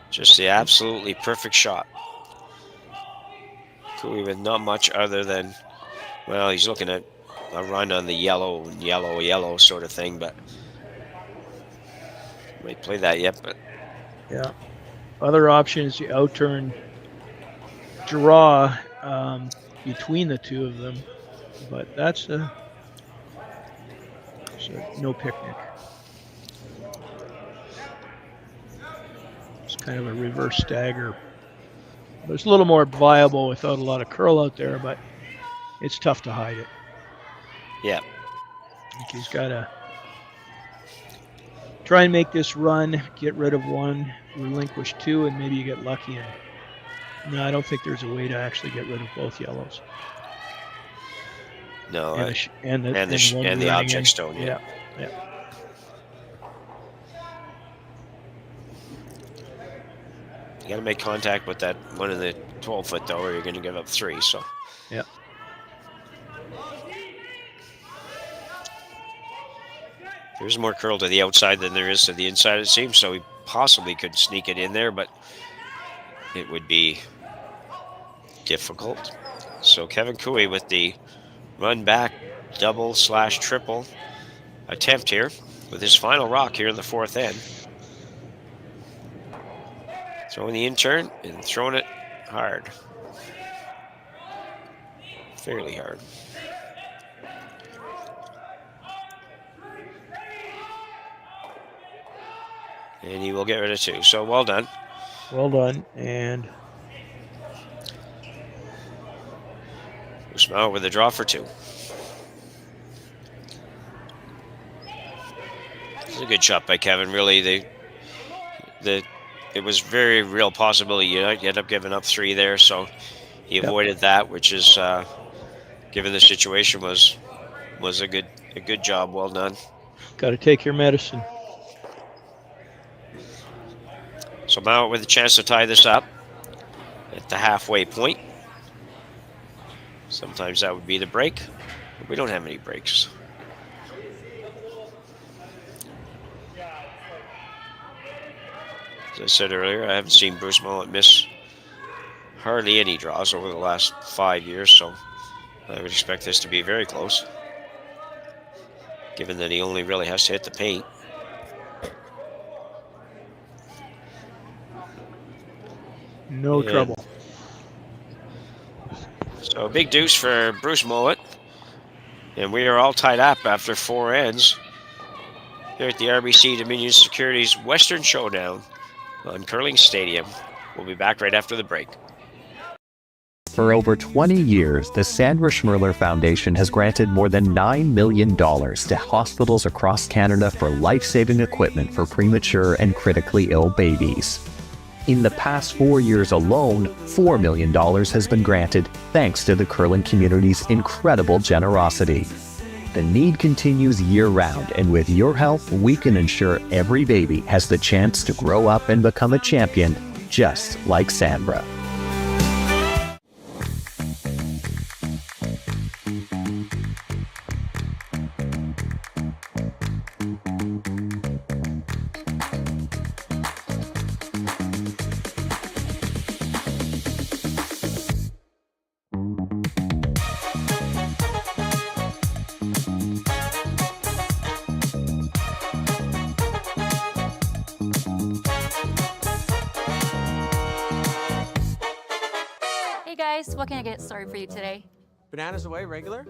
Just the absolutely perfect shot. Cooey with not much other than, well, he's looking at a run on the yellow sort of thing, but might play that yet. But yeah, other options, you outturn, draw between the two of them, but that's no picnic. It's kind of a reverse stagger. It's a little more viable without a lot of curl out there, but it's tough to hide it. Yeah. I think he's got to try and make this run, get rid of one, relinquish two, and maybe you get lucky. And no, I don't think there's a way to actually get rid of both yellows. No, and the object stone. Yeah. You got to make contact with that one in the 12-foot though, or you're going to give up 3. So. Yeah. There's more curl to the outside than there is to the inside, it seems, so he possibly could sneak it in there, but it would be difficult. So Kevin Cooey with the run back double/triple attempt here with his final rock here in the 4th end. Throwing the in-turn and throwing it hard. Fairly hard. And he will get rid of 2. So well done. Well done. And Usman with a draw for 2. It's a good shot by Kevin. Really, it was very real possibility you end up giving up 3 there, so he avoided that, which is, given the situation, was a good job. Well done. Got to take your medicine. So Mouat with a chance to tie this up at the halfway point. Sometimes that would be the break, but we don't have any breaks. As I said earlier, I haven't seen Bruce Mouat miss hardly any draws over the last 5 years, so I would expect this to be very close, given that he only really has to hit the paint. No trouble. So a big deuce for Bruce Mouat. And we are all tied up after 4 ends here at the RBC Dominion Securities Western Showdown on Curling Stadium. We'll be back right after the break. For over 20 years, the Sandra Schmirler Foundation has granted more than $9 million to hospitals across Canada for life-saving equipment for premature and critically ill babies. In the past 4 years alone, $4 million has been granted thanks to the curling community's incredible generosity. The need continues year-round, and with your help, we can ensure every baby has the chance to grow up and become a champion, just like Sandra. What can I get started for you today? Bananas away, regular?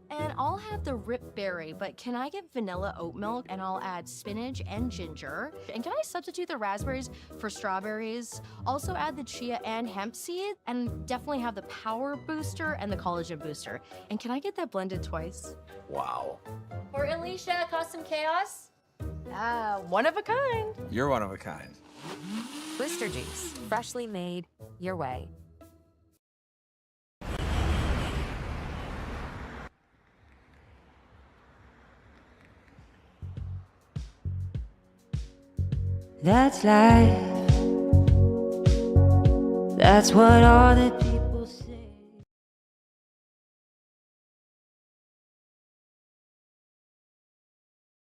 And I'll have the rip berry, but can I get vanilla oat milk and I'll add spinach and ginger? And can I substitute the raspberries for strawberries? Also add the chia and hemp seed, and definitely have the power booster and the collagen booster. And can I get that blended twice? Wow. For Alicia, Custom Chaos. One of a kind. You're one of a kind. Booster Juice, freshly made your way. That's life. That's what all the people say.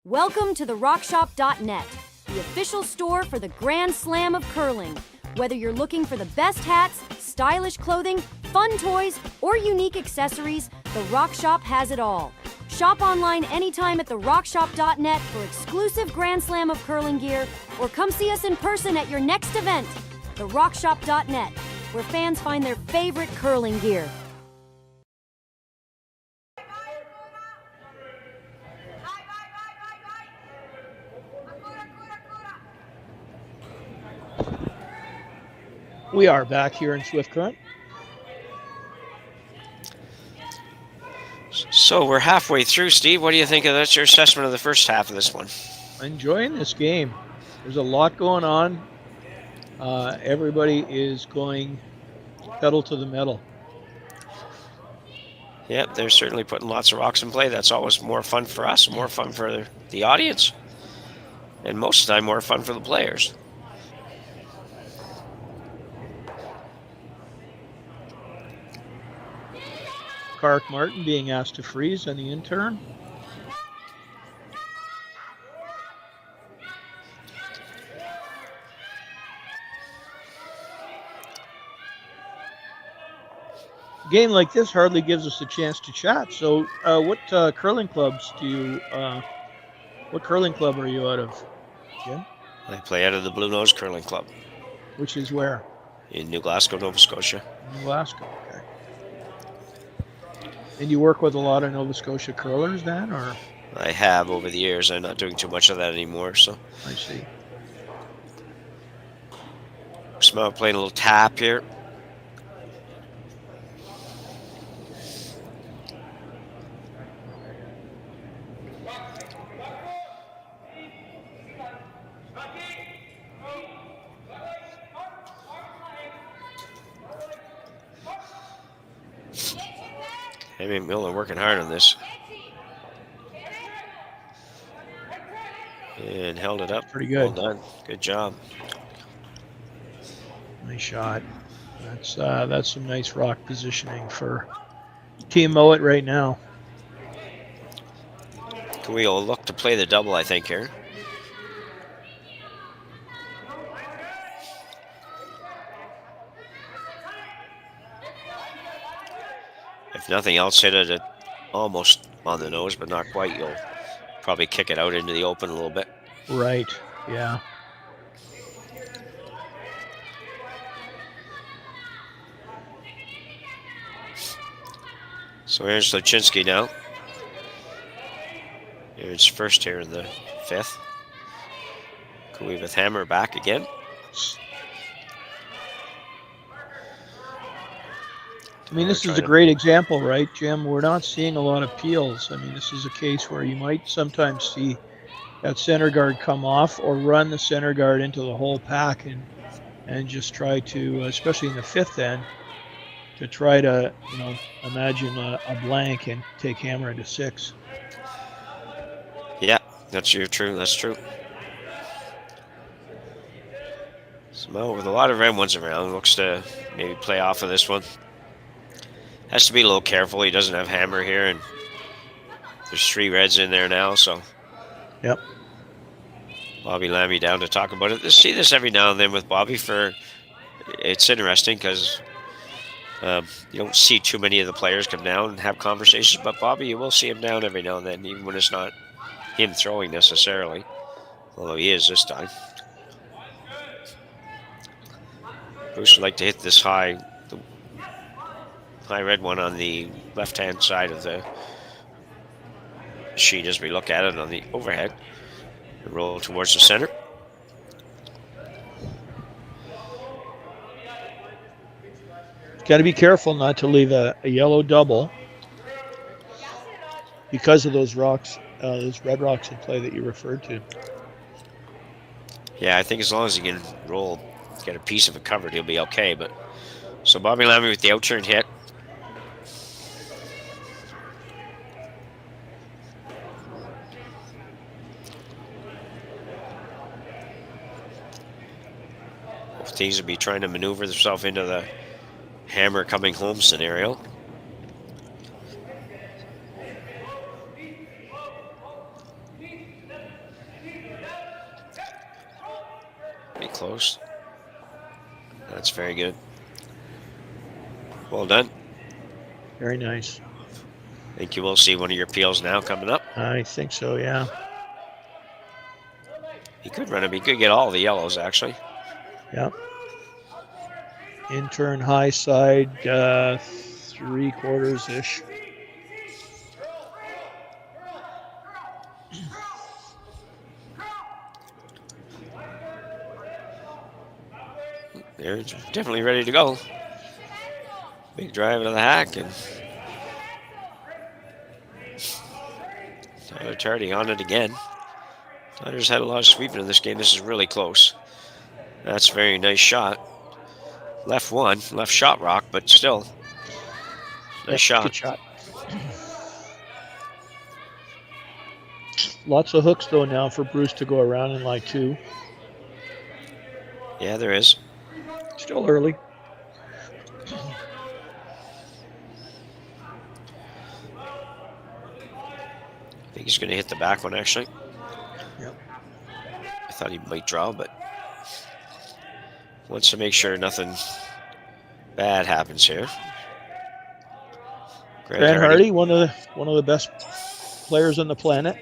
Welcome to the RockShop.net, the official store for the Grand Slam of curling. Whether you're looking for the best hats, stylish clothing, fun toys, or unique accessories, the Rock Shop has it all. Shop online anytime at the RockShop.net for exclusive Grand Slam of curling gear, or come see us in person at your next event. The RockShop.net, where fans find their favorite curling gear. We are back here in Swift Current. So we're halfway through, Steve. What do you think of that? Your assessment of the first half of this one? Enjoying this game. There's a lot going on. Everybody is going pedal to the metal. Yep, they're certainly putting lots of rocks in play. That's always more fun for us, more fun for the audience, and most of the time more fun for the players. Clark Martin being asked to freeze on the intern. A game like this hardly gives us a chance to chat. So what curling clubs do you, what curling club are you out of, Jim? I play out of the Blue Nose Curling Club. Which is where? In New Glasgow, Nova Scotia. New Glasgow, okay. And you work with a lot of Nova Scotia curlers then, or? I have over the years. I'm not doing too much of that anymore, so. I see. Smell playing a little tap here. Amy Miller working hard on this. And held it up. Pretty good. Well done. Good job. Nice shot. That's some nice rock positioning for Team Mouat right now. We'll look to play the double, I think, here. If nothing else, hit it almost on the nose, but not quite. You'll probably kick it out into the open a little bit. Right, yeah. So here's Luchinsky now. Here's first here in the fifth. Kui with hammer back again. I mean, this is a great example, right, Jim? We're not seeing a lot of peels. I mean, this is a case where you might sometimes see that center guard come off or run the center guard into the whole pack and just try to, especially in the fifth end, to try to, you know, imagine a blank and take hammer into six. Yeah, that's true. That's true. So with a lot of red ones around, looks to maybe play off of this one. Has to be a little careful. He doesn't have hammer here, and there's three reds in there now, so. Yep. Bobby Lammy down to talk about it. See this every now and then with Bobby. It's interesting because you don't see too many of the players come down and have conversations, but Bobby, you will see him down every now and then, even when it's not him throwing necessarily, although he is this time. Bruce would like to hit this high red one on the left-hand side of the sheet as we look at it on the overhead. And roll towards the center. Got to be careful not to leave a yellow double because of those rocks, those red rocks in play that you referred to. Yeah, I think as long as he can roll, get a piece of it covered, he'll be okay. But so Bobby Lammy with the outturn hit. Both teams will be trying to maneuver themselves into the hammer coming home scenario. Be close. That's very good. Well done. Very nice. I think you will see one of your peels now coming up. I think so, yeah. He could run him. He could get all the yellows, actually. Yep. In turn high side, 3/4-ish. They're definitely ready to go. Big drive into the hack, and Tyler Tardy on it again. Tyler's had a lot of sweeping in this game. This is really close. That's a very nice shot. Left one, left shot rock, but still. Nice shot. Good shot. Lots of hooks, though, now for Bruce to go around in line 2. Yeah, there is. Still early. I think he's going to hit the back one, actually. Yep. I thought he might draw, but wants to make sure nothing bad happens here. Grant Hardy, one of the best players on the planet.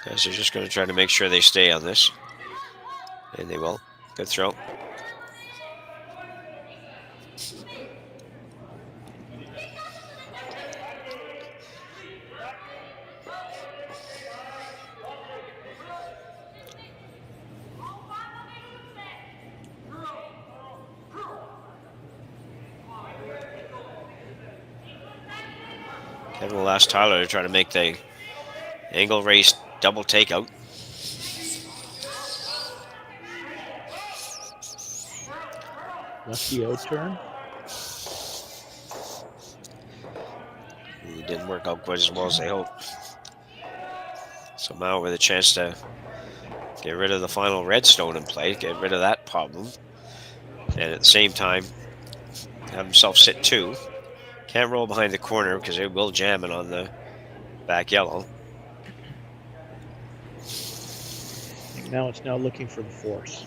Guys are just going to try to make sure they stay on this. And they will. Good throw. Kevin will ask Tyler to try to make the angle race double takeout. Lucky out turn. It didn't work out quite as well as they hoped. So now with a chance to get rid of the final redstone in play, get rid of that problem. And at the same time, have himself sit 2. Can't roll behind the corner because it will jam it on the back yellow. Now it's now looking for the force.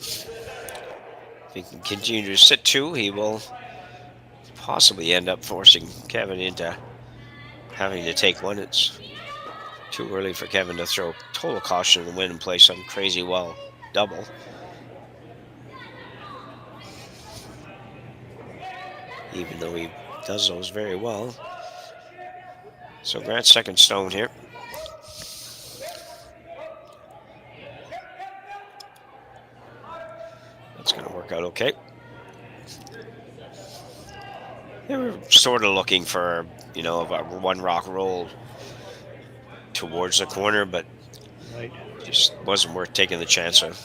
If he can continue to sit 2, he will possibly end up forcing Kevin into having to take one. It's too early for Kevin to throw total caution in the wind and play some crazy well double. Even though he does those very well. So Grant's second stone here. That's going to work out okay. They were sort of looking for, you know, a one rock roll towards the corner, but right. Just wasn't worth taking the chance of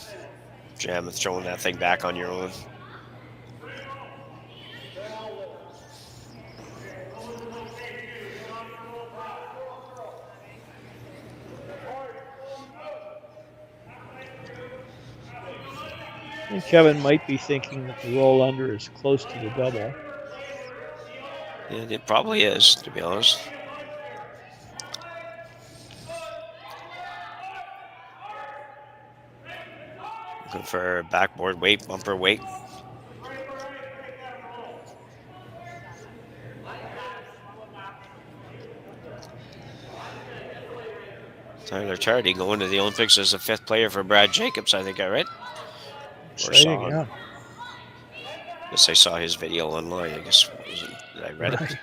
jamming, throwing that thing back on your own. I think Kevin might be thinking that the roll under is close to the double. Yeah, it probably is, to be honest. Looking for backboard weight, bumper weight. Tyler Tardy going to the Olympics as the 5th player for Brad Jacobs, I think I read. Or saw. Yeah. I guess I saw his video online. I guess did I read it?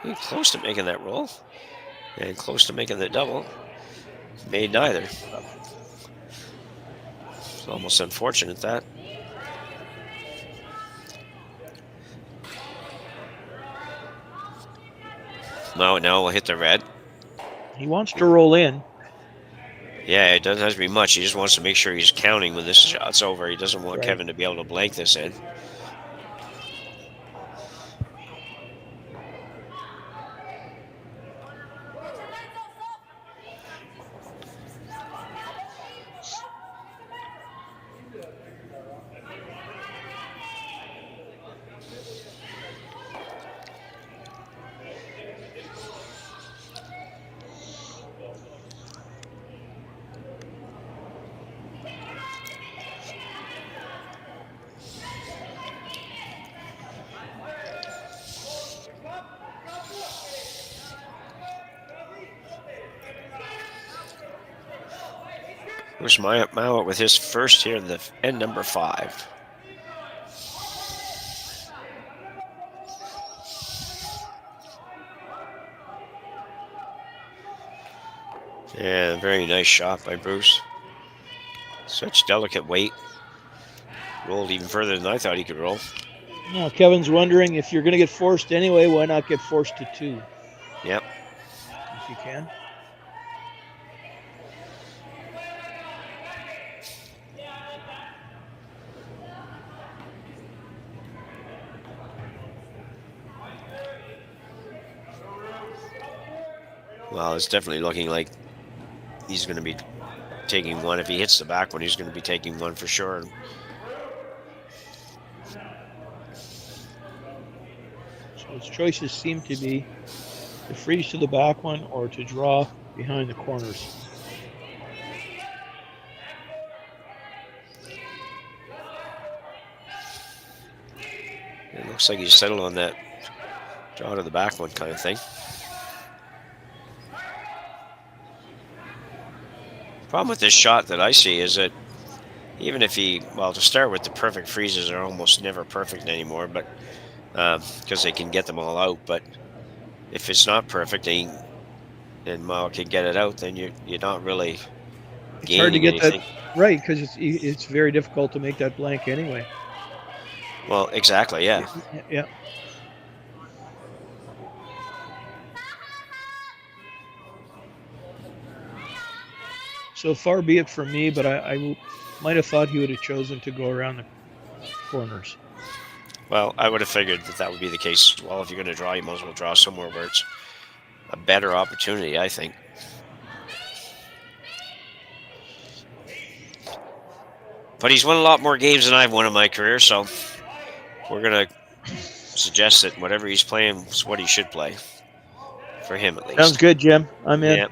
He close to making that roll. And close to making the double. Made neither. It's almost unfortunate that. Now we'll hit the red. He wants to roll in. Yeah, it doesn't have to be much. He just wants to make sure he's counting when this shot's over. He doesn't want Right. Kevin to be able to blank this in. There's Mouat with his first here, the end number 5. Yeah, very nice shot by Bruce. Such delicate weight. Rolled even further than I thought he could roll. Now, Kevin's wondering if you're going to get forced anyway, why not get forced to 2? Yep. If you can. Well, it's definitely looking like he's going to be taking one. If he hits the back one, he's going to be taking one for sure. So his choices seem to be to freeze to the back one or to draw behind the corners. It looks like he's settled on that draw to the back one kind of thing. Problem with this shot that I see is that even if he, well, to start with, the perfect freezes are almost never perfect anymore, but because they can get them all out. But if it's not perfect and Mouat can get it out, then you're not really It's gaining hard to get anything. that right because it's very difficult to make that blank anyway. Well, exactly, yeah. Yeah. So far be it from me, but I might have thought he would have chosen to go around the corners. Well, I would have figured that would be the case. Well, if you're going to draw, you might as well draw somewhere where it's a better opportunity, I think. But he's won a lot more games than I've won in my career, so we're going to suggest that whatever he's playing is what he should play. For him, at least. Sounds good, Jim. I'm in. Yeah.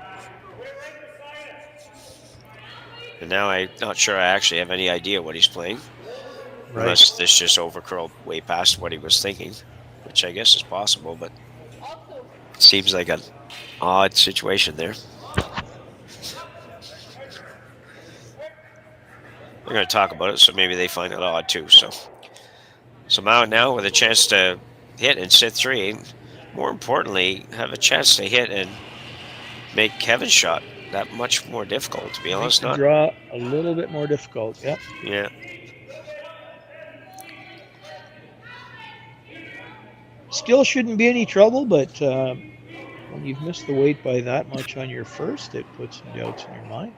And now I'm not sure I actually have any idea what he's playing. Right. Unless this just overcurled way past what he was thinking, which I guess is possible, but it seems like an odd situation there. We're going to talk about it, so maybe they find it odd too. So Mouat now with a chance to hit and sit 3. More importantly, have a chance to hit and make Kevin's shot that much more difficult, to be honest. Makes the draw a little bit more difficult. Yep. Yeah. Still shouldn't be any trouble, but when you've missed the weight by that much on your first, it puts some doubts in your mind.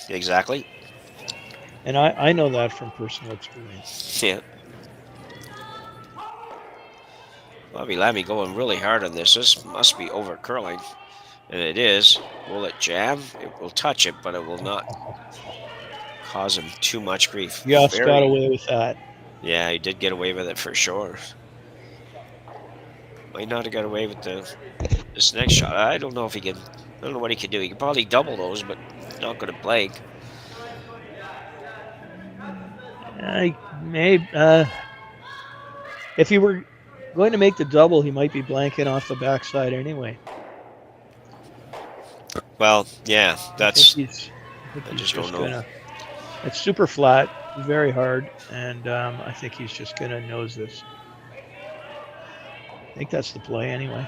Exactly. And I know that from personal experience. Yeah. Bobby Lammy going really hard on this. This must be over curling. And it is. Will it jam? It will touch it, but it will not cause him too much grief. Just got away with that. Yeah, he did get away with it for sure. Might not have got away with this next shot. I don't know if he can. I don't know what he could do. He could probably double those, but not going to blank. If he were going to make the double, he might be blanking off the backside anyway. Well, yeah, that's. I I just don't know. It's super flat. very hard, and I think he's just going to nose this. I think that's the play anyway.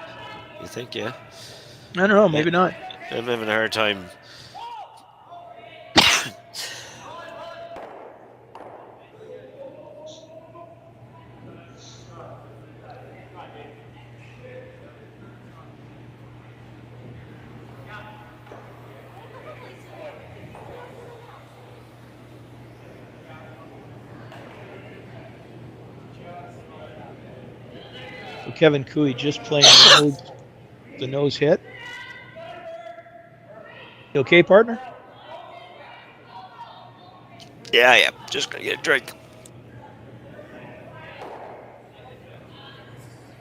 You think, yeah? I don't know, maybe not. I'm having a hard time. So Kevin Cooey just playing the nose hit. You okay, partner? Yeah. Just gonna get a drink.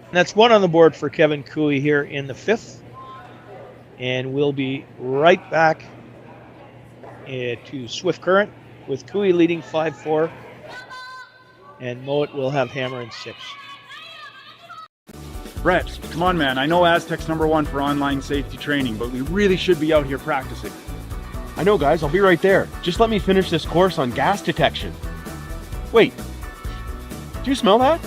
And that's one on the board for Kevin Cooey here in the 5th. And we'll be right back to Swift Current with Cooey leading 5-4. And Mouat will have hammer in 6. Brett, come on, man. I know Aztec's #1 for online safety training, but we really should be out here practicing. I know, guys. I'll be right there. Just let me finish this course on gas detection. Wait. Do you smell that?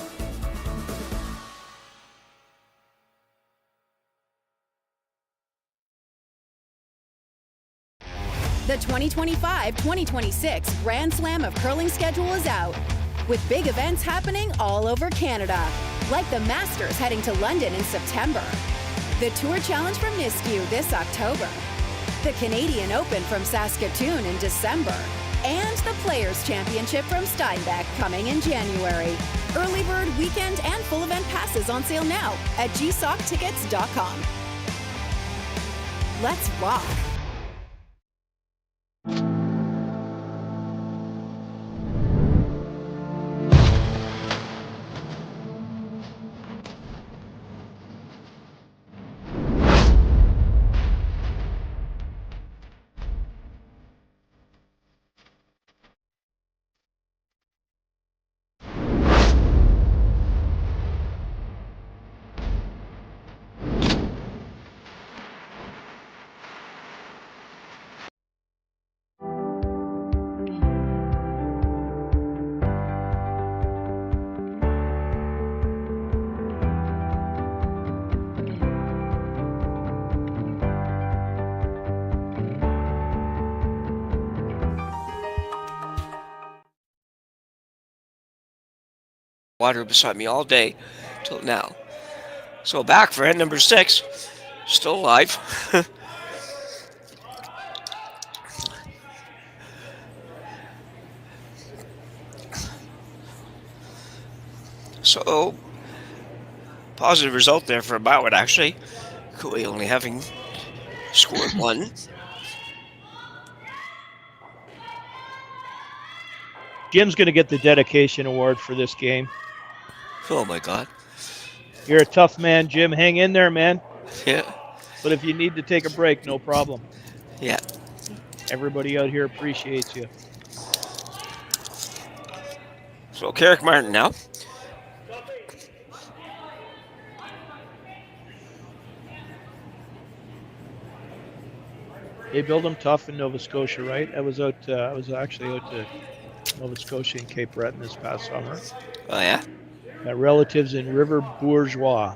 The 2025-2026 Grand Slam of Curling schedule is out, with big events happening all over Canada, like the Masters heading to London in September, the Tour Challenge from Nisku this October, the Canadian Open from Saskatchewan in December, and the Players' Championship from Steinbeck coming in January. Early bird weekend and full event passes on sale now at gsoctickets.com. Let's rock! Water beside me all day till now. So back for end number 6. Still alive. So positive result there for Mouat, actually. Cooey only having scored 1. Jim's going to get the dedication award for this game. Oh my God. You're a tough man, Jim. Hang in there, man. Yeah. But if you need to take a break, no problem. Yeah. Everybody out here appreciates you. So Carrick Martin now. They build them tough in Nova Scotia, right? I was actually out to Nova Scotia and Cape Breton this past summer. Oh, yeah? Got relatives in River Bourgeois.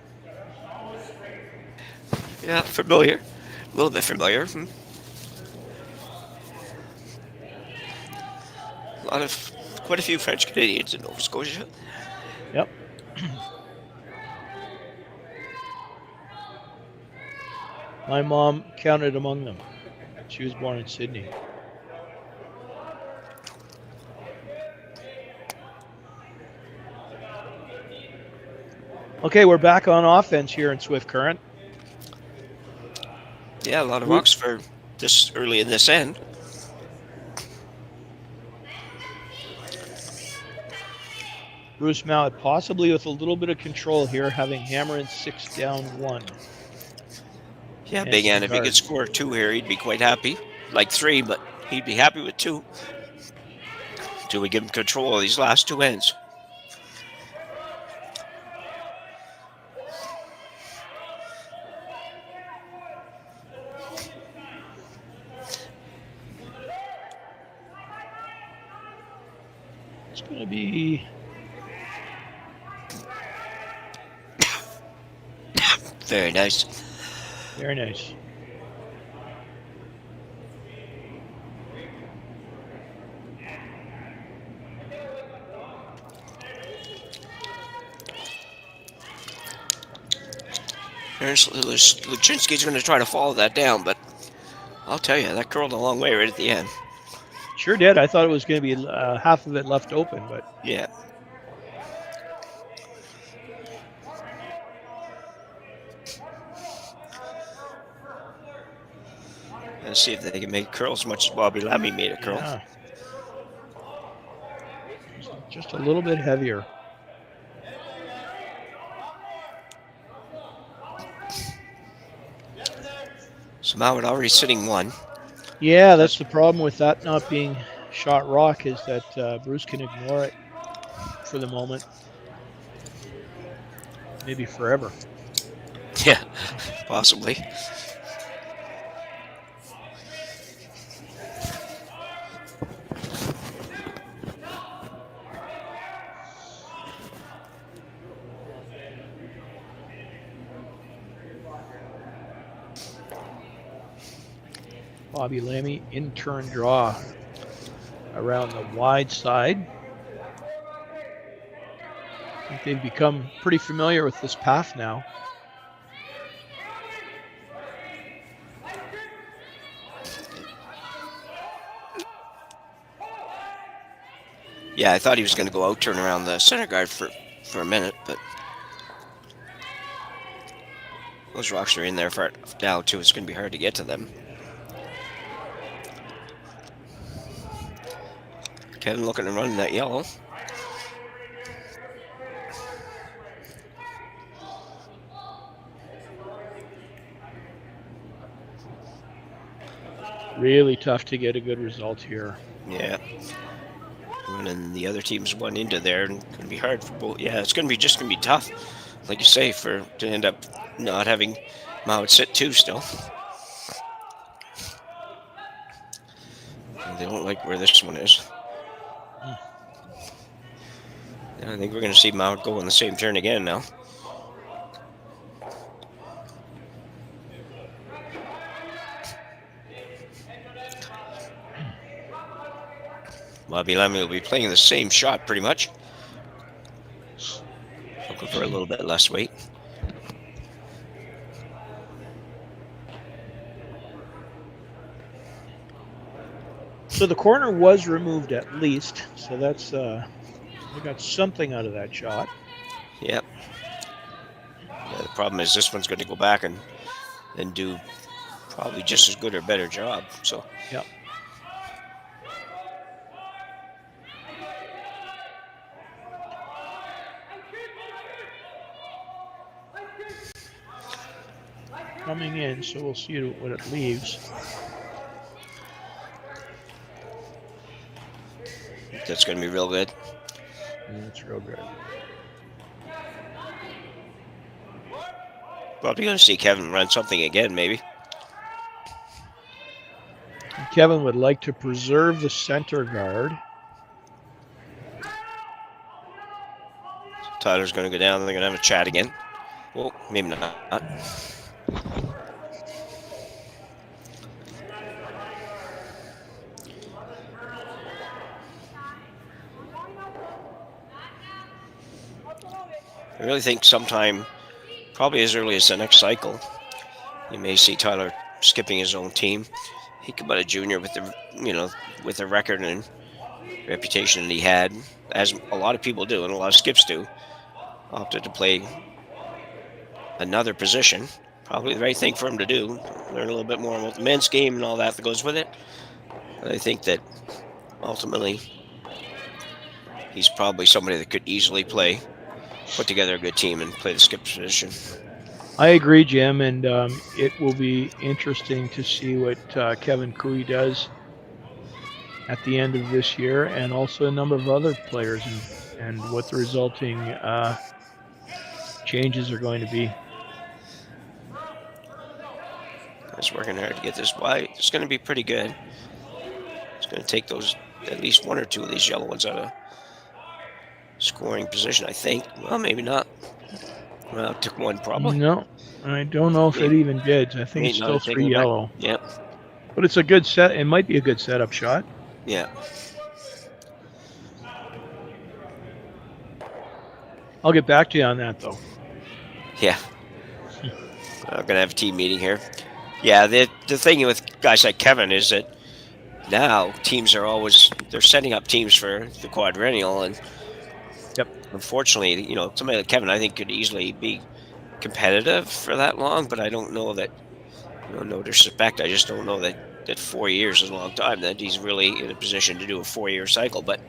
Yeah, familiar. A little bit familiar. Quite a few French Canadians in Nova Scotia. Yep. My mom counted among them. She was born in Sydney. Okay, we're back on offense here in Swift Current. Yeah, a lot of rocks for this early in this end. Bruce Mouat possibly with a little bit of control here, having hammer in 6 down 1. Yeah, Big Ann, if he could score 2 here, he'd be quite happy. Like 3, but he'd be happy with 2. Till we give him control of these last 2 ends. It's going to be... Very nice. Very nice. Luczynski's going to try to follow that down, but I'll tell you, that curled a long way right at the end. Sure did. I thought it was going to be half of it left open, but... Yeah. Let's see if they can make curl as much as Bobby Lammy made a curl. Yeah. Just a little bit heavier. So Mouat already sitting 1. Yeah, that's the problem with that not being shot rock, is that Bruce can ignore it for the moment. Maybe forever. Yeah, possibly. Bobby Lammy in turn draw around the wide side. I think they've become pretty familiar with this path now. Yeah, I thought he was going to go out, turn around the center guard for a minute, but those rocks are in there for now too. It's going to be hard to get to them. Kevin looking to run that yellow. Really tough to get a good result here. Yeah. And then the other team's one into there, and it's going to be hard for both. Yeah, it's going to be tough, like you say, to end up not having Mouat sit 2 still. They don't like where this one is. I think we're going to see Mouat go on the same turn again now. Bobby Lammy will be playing the same shot pretty much. Looking for a little bit less weight. So the corner was removed at least, so that's we got something out of that shot. Yep. Yeah, the problem is this one's going to go back and do probably just as good or better job. So. Yep. Coming in, so we'll see what it leaves. That's going to be real good. That's real good. Probably going to see Kevin run something again, maybe. Kevin would like to preserve the center guard. Tyler's going to go down and they're going to have a chat again. Well, maybe not. I really think sometime, probably as early as the next cycle, you may see Tyler skipping his own team. He came out a junior with the record and reputation that he had, as a lot of people do and a lot of skips do, opted to play another position. Probably the right thing for him to do. Learn a little bit more about the men's game and all that goes with it. And I think that ultimately he's probably somebody that could easily put together a good team and play the skip position. I agree, Jim, and it will be interesting to see what Kevin Cooey does at the end of this year, and also a number of other players, and what the resulting changes are going to be. He's working hard to get this wide. It's going to be pretty good. It's going to take those at least one or two of these yellow ones out scoring position, I think. Well, maybe not. Well, it took one probably. No, I don't know if it even did. I think it's still 3 yellow. Yep. But it's a good set. It might be a good setup shot. Yeah. I'll get back to you on that, though. Yeah. I'm going to have a team meeting here. Yeah, the thing with guys like Kevin is that now teams are always, they're setting up teams for the quadrennial. And unfortunately, somebody like Kevin, I think, could easily be competitive for that long. But I don't know that, no disrespect, I just don't know that 4 years is a long time, that he's really in a position to do a 4-year cycle. But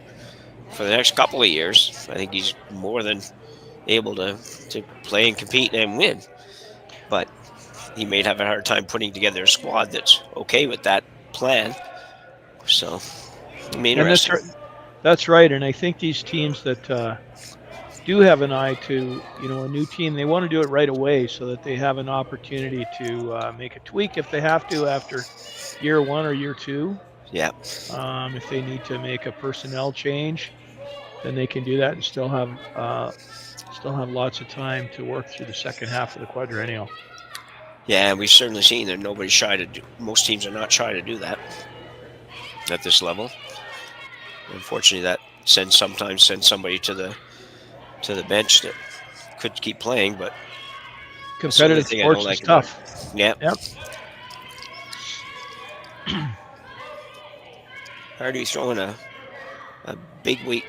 for the next couple of years, I think he's more than able to play and compete and win. But he may have a hard time putting together a squad that's okay with that plan. So, it'll be interesting. That's right. And I think these teams that do have an eye to, a new team, they want to do it right away so that they have an opportunity to make a tweak if they have to after year 1 or year 2. Yeah. If they need to make a personnel change, then they can do that and still have lots of time to work through the second half of the quadrennial. Yeah, and we've certainly seen that nobody's shy to do. Most teams are not shy to do that at this level. Unfortunately, that sometimes sends somebody to the bench that could keep playing, but competitive sports is tough. Yeah. Yep. Hardy throwing a big weak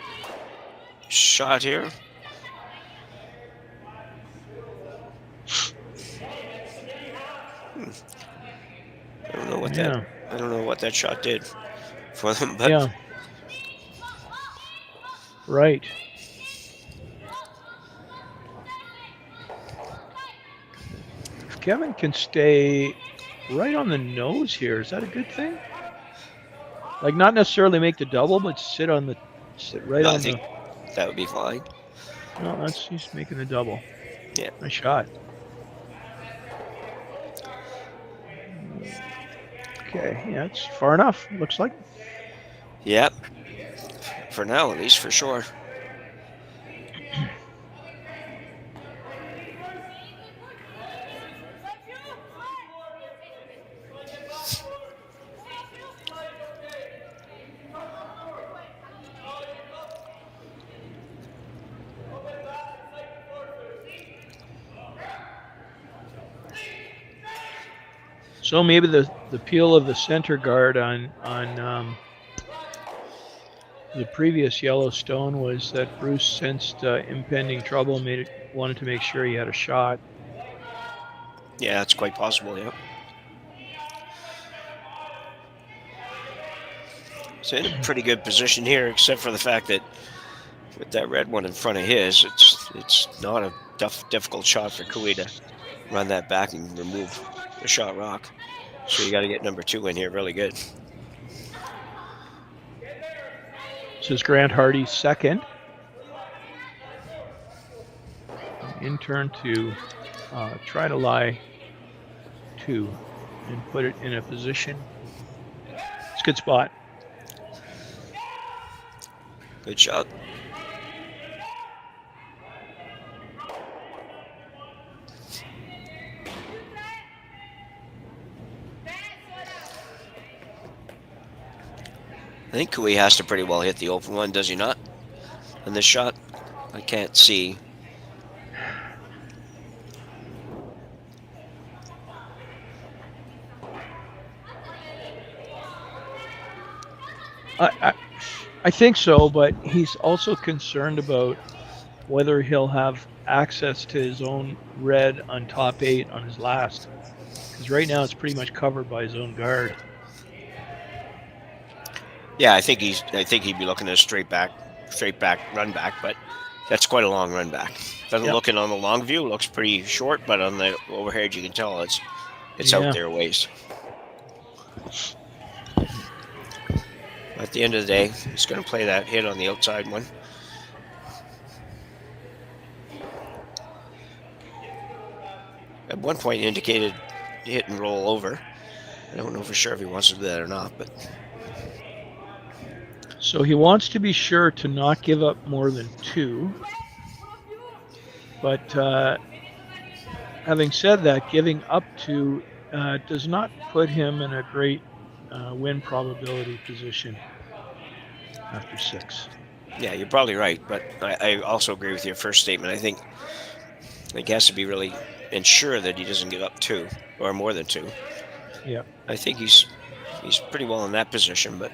shot here. I don't know what that shot did for them, but yeah. Right. If Kevin can stay right on the nose here, is that a good thing? Like, not necessarily make the double, but sit right on I think that would be fine. No, he's making the double. Yeah. Nice shot. Okay, yeah, it's far enough, looks like. Yep. For now, at least, for sure. So maybe the peel of the center guard on the previous Yellowstone was that Bruce sensed impending trouble, wanted to make sure he had a shot. Yeah, that's quite possible. Yeah. So in a pretty good position here, except for the fact that with that red one in front of his, it's not a difficult shot for Kui to run that back and remove the shot rock. So you got to get number 2 in here really good. This is Grant Hardy's second. In turn to try to lie 2 and put it in a position. It's a good spot. Good shot. I think Kui has to pretty well hit the open one, does he not? On this shot? I can't see. I think so, but he's also concerned about whether he'll have access to his own red on top 8 on his last. Because right now it's pretty much covered by his own guard. Yeah, I think he'd be looking at a straight back run back, but that's quite a long run back. Doesn't look in on the long view, looks pretty short, but on the overhead you can tell it's out there a ways. At the end of the day, he's going to play that hit on the outside one. At one point indicated hit and roll over. I don't know for sure if he wants to do that or not, but So he wants to be sure to not give up more than 2. But having said that, giving up 2 does not put him in a great win probability position after 6. Yeah, you're probably right, but I also agree with your first statement. I think he has to be really ensure that he doesn't give up 2 or more than 2. Yeah. I think he's pretty well in that position, but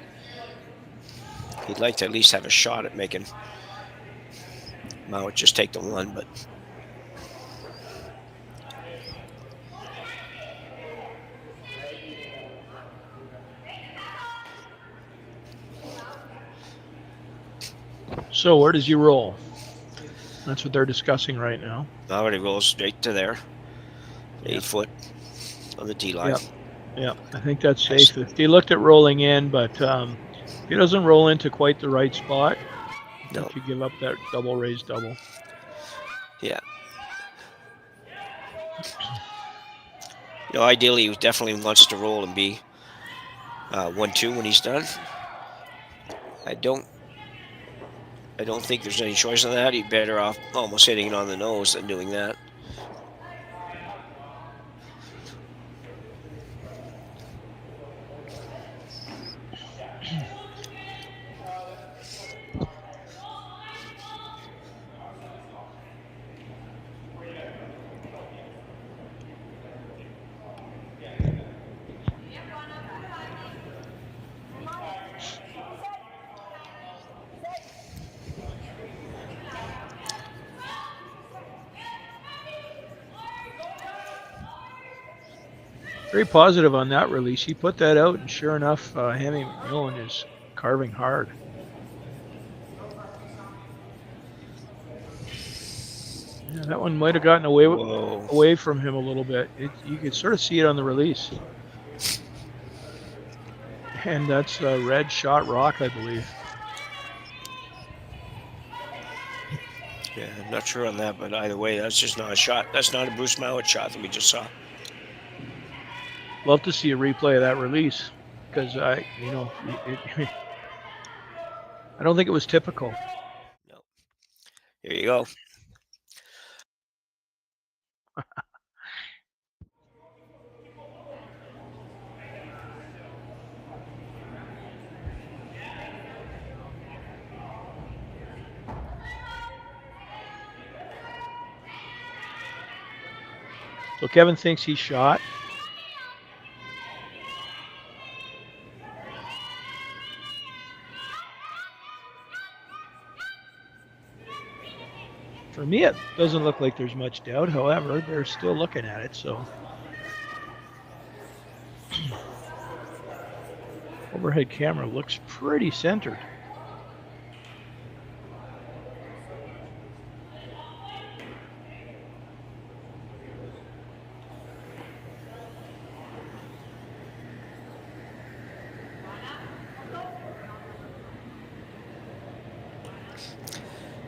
he'd like to at least have a shot at making Mouat just take the 1, but So where does he roll? That's what they're discussing right now. Mouat he rolls straight to there. 8 foot on the tee line. Yeah, I think that's safe. He looked at rolling in, but if he doesn't roll into quite the right spot, no. You give up that double raise double. Yeah. Ideally, he definitely wants to roll and be 1-2 when he's done. I don't think there's any choice on that. He'd better off almost hitting it on the nose than doing that. Very positive on that release. He put that out, and sure enough, Hammy McMillan is carving hard. Yeah, that one might have gotten away from him a little bit. You could sort of see it on the release. And that's a red shot rock, I believe. Yeah, I'm not sure on that, but either way, that's just not a shot. That's not a Bruce Mouat shot that we just saw. Love to see a replay of that release, because I don't think it was typical. No. Here you go. So Kevin thinks he shot. For me, it doesn't look like there's much doubt. However, they're still looking at it, so. Overhead camera looks pretty centered.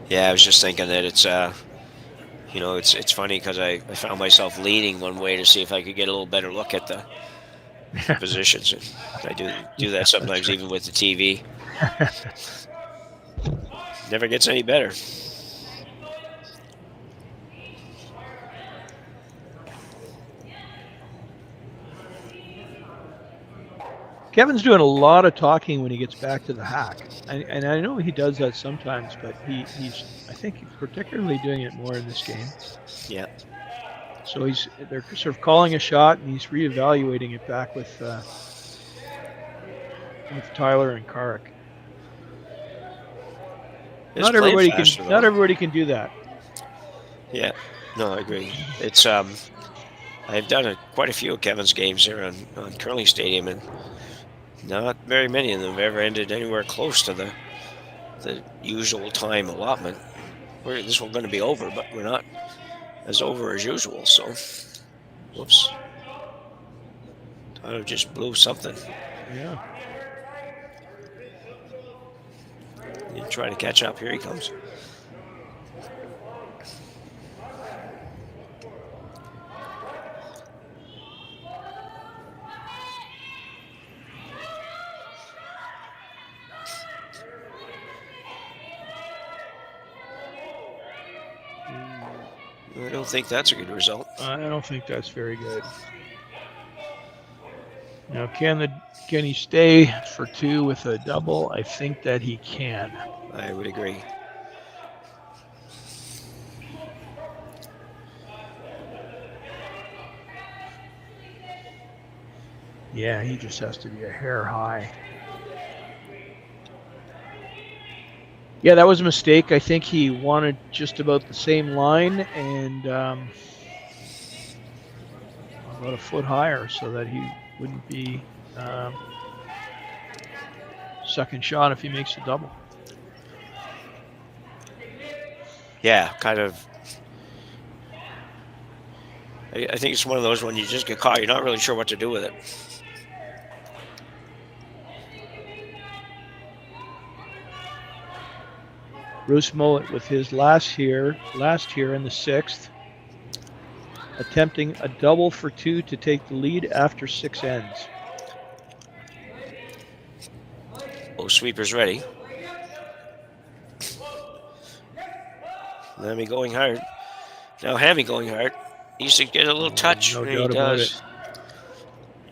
Yeah, I was just thinking that it's it's funny because I found myself leaning one way to see if I could get a little better look at the positions. And I do that sometimes even with the TV. Never gets any better. Kevin's doing a lot of talking when he gets back to the hack, and I know he does that sometimes, but I think he's particularly doing it more in this game. Yeah. So they're sort of calling a shot, and he's reevaluating it back with Tyler and Carrick. Not everybody can do that. Yeah, no, I agree. It's I've done quite a few of Kevin's games here on Curling Stadium, and not very many of them have ever ended anywhere close to the usual time allotment. This one's going to be over, but we're not as over as usual. So, whoops, Tyler just blew something. Yeah. You try to catch up. Here he comes. I don't think that's a good result. I don't think that's very good. Now, can he stay for 2 with a double? I think that he can. I would agree. Yeah, he just has to be a hair high. Yeah, that was a mistake. I think he wanted just about the same line and about a foot higher so that he wouldn't be second shot if he makes a double. Yeah, kind of. I think it's one of those when you just get caught, you're not really sure what to do with it. Bruce Mouat with his last here in the 6th, attempting a double for 2 to take the lead after 6 ends. Oh, sweeper's ready. Lemmy going hard. Now Hammy going hard. He used to get a little touch. No and doubt he about does.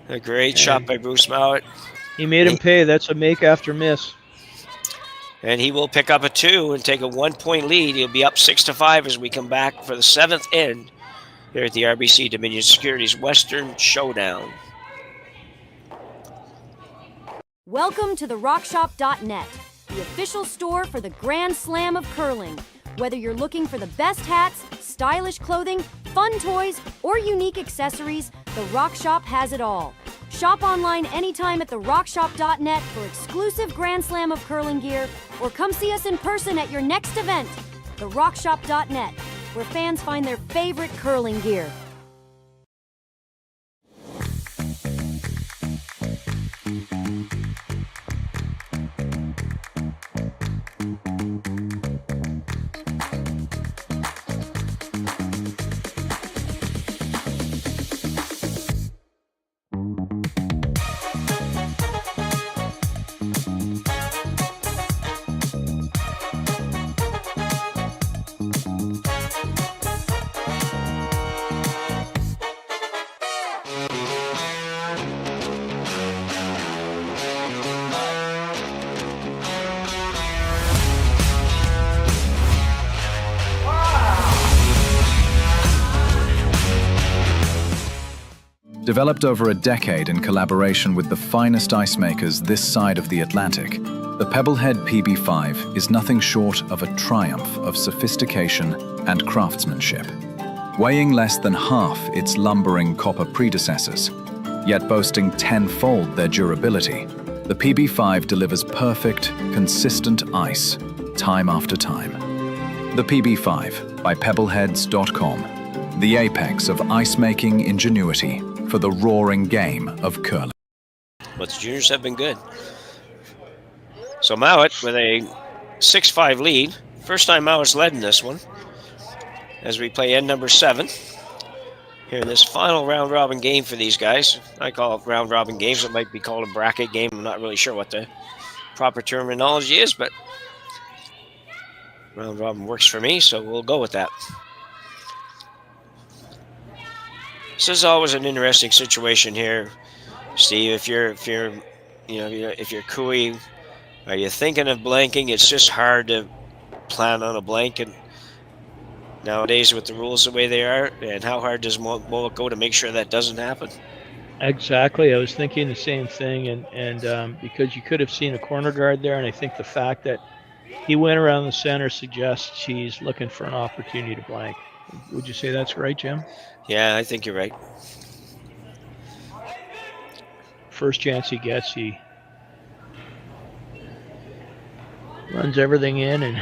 it. A great shot by Bruce Mouat. He made him pay. That's a make after miss. And he will pick up a 2 and take a 1-point lead. He'll be up 6-5 as we come back for the 7th end here at the RBC Dominion Securities Western Showdown. Welcome to the RockShop.net, the official store for the Grand Slam of curling. Whether you're looking for the best hats, stylish clothing, fun toys, or unique accessories, the Rock Shop has it all. Shop online anytime at therockshop.net for exclusive Grand Slam of curling gear, or come see us in person at your next event. Therockshop.net, where fans find their favorite curling gear. Developed over a decade in collaboration with the finest ice makers this side of the Atlantic, the Pebblehead PB5 is nothing short of a triumph of sophistication and craftsmanship. Weighing less than half its lumbering copper predecessors, yet boasting tenfold their durability, the PB5 delivers perfect, consistent ice, time after time. The PB5 by Pebbleheads.com, the apex of ice-making ingenuity for the roaring game of curling. But the juniors have been good. So Mouat with a 6-5 lead. First time Mouat's led in this one. As we play end number 7. Here in this final round-robin game for these guys. I call it round-robin games. It might be called a bracket game. I'm not really sure what the proper terminology is, but round-robin works for me, so we'll go with that. This is always an interesting situation here, Steve. If you're Cooey, are you thinking of blanking? It's just hard to plan on a blank, and nowadays with the rules the way they are, and how hard does Mouat go to make sure that doesn't happen? Exactly. I was thinking the same thing, and because you could have seen a corner guard there, and I think the fact that he went around the center suggests he's looking for an opportunity to blank. Would you say that's right, Jim? Yeah, I think you're right. First chance he gets, he runs everything in and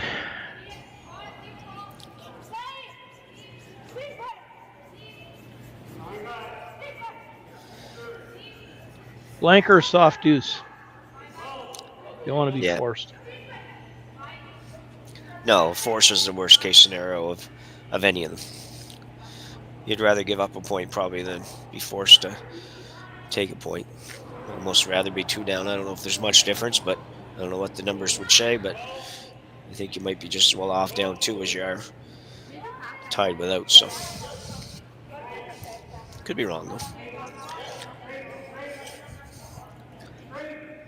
blank or soft deuce. You don't want to be forced. No, force is the worst case scenario of any of them. You'd rather give up a point probably than be forced to take a point. I'd almost rather be 2 down. I don't know if there's much difference, but I don't know what the numbers would say, but I think you might be just as well off down 2 as you are tied without, so could be wrong though.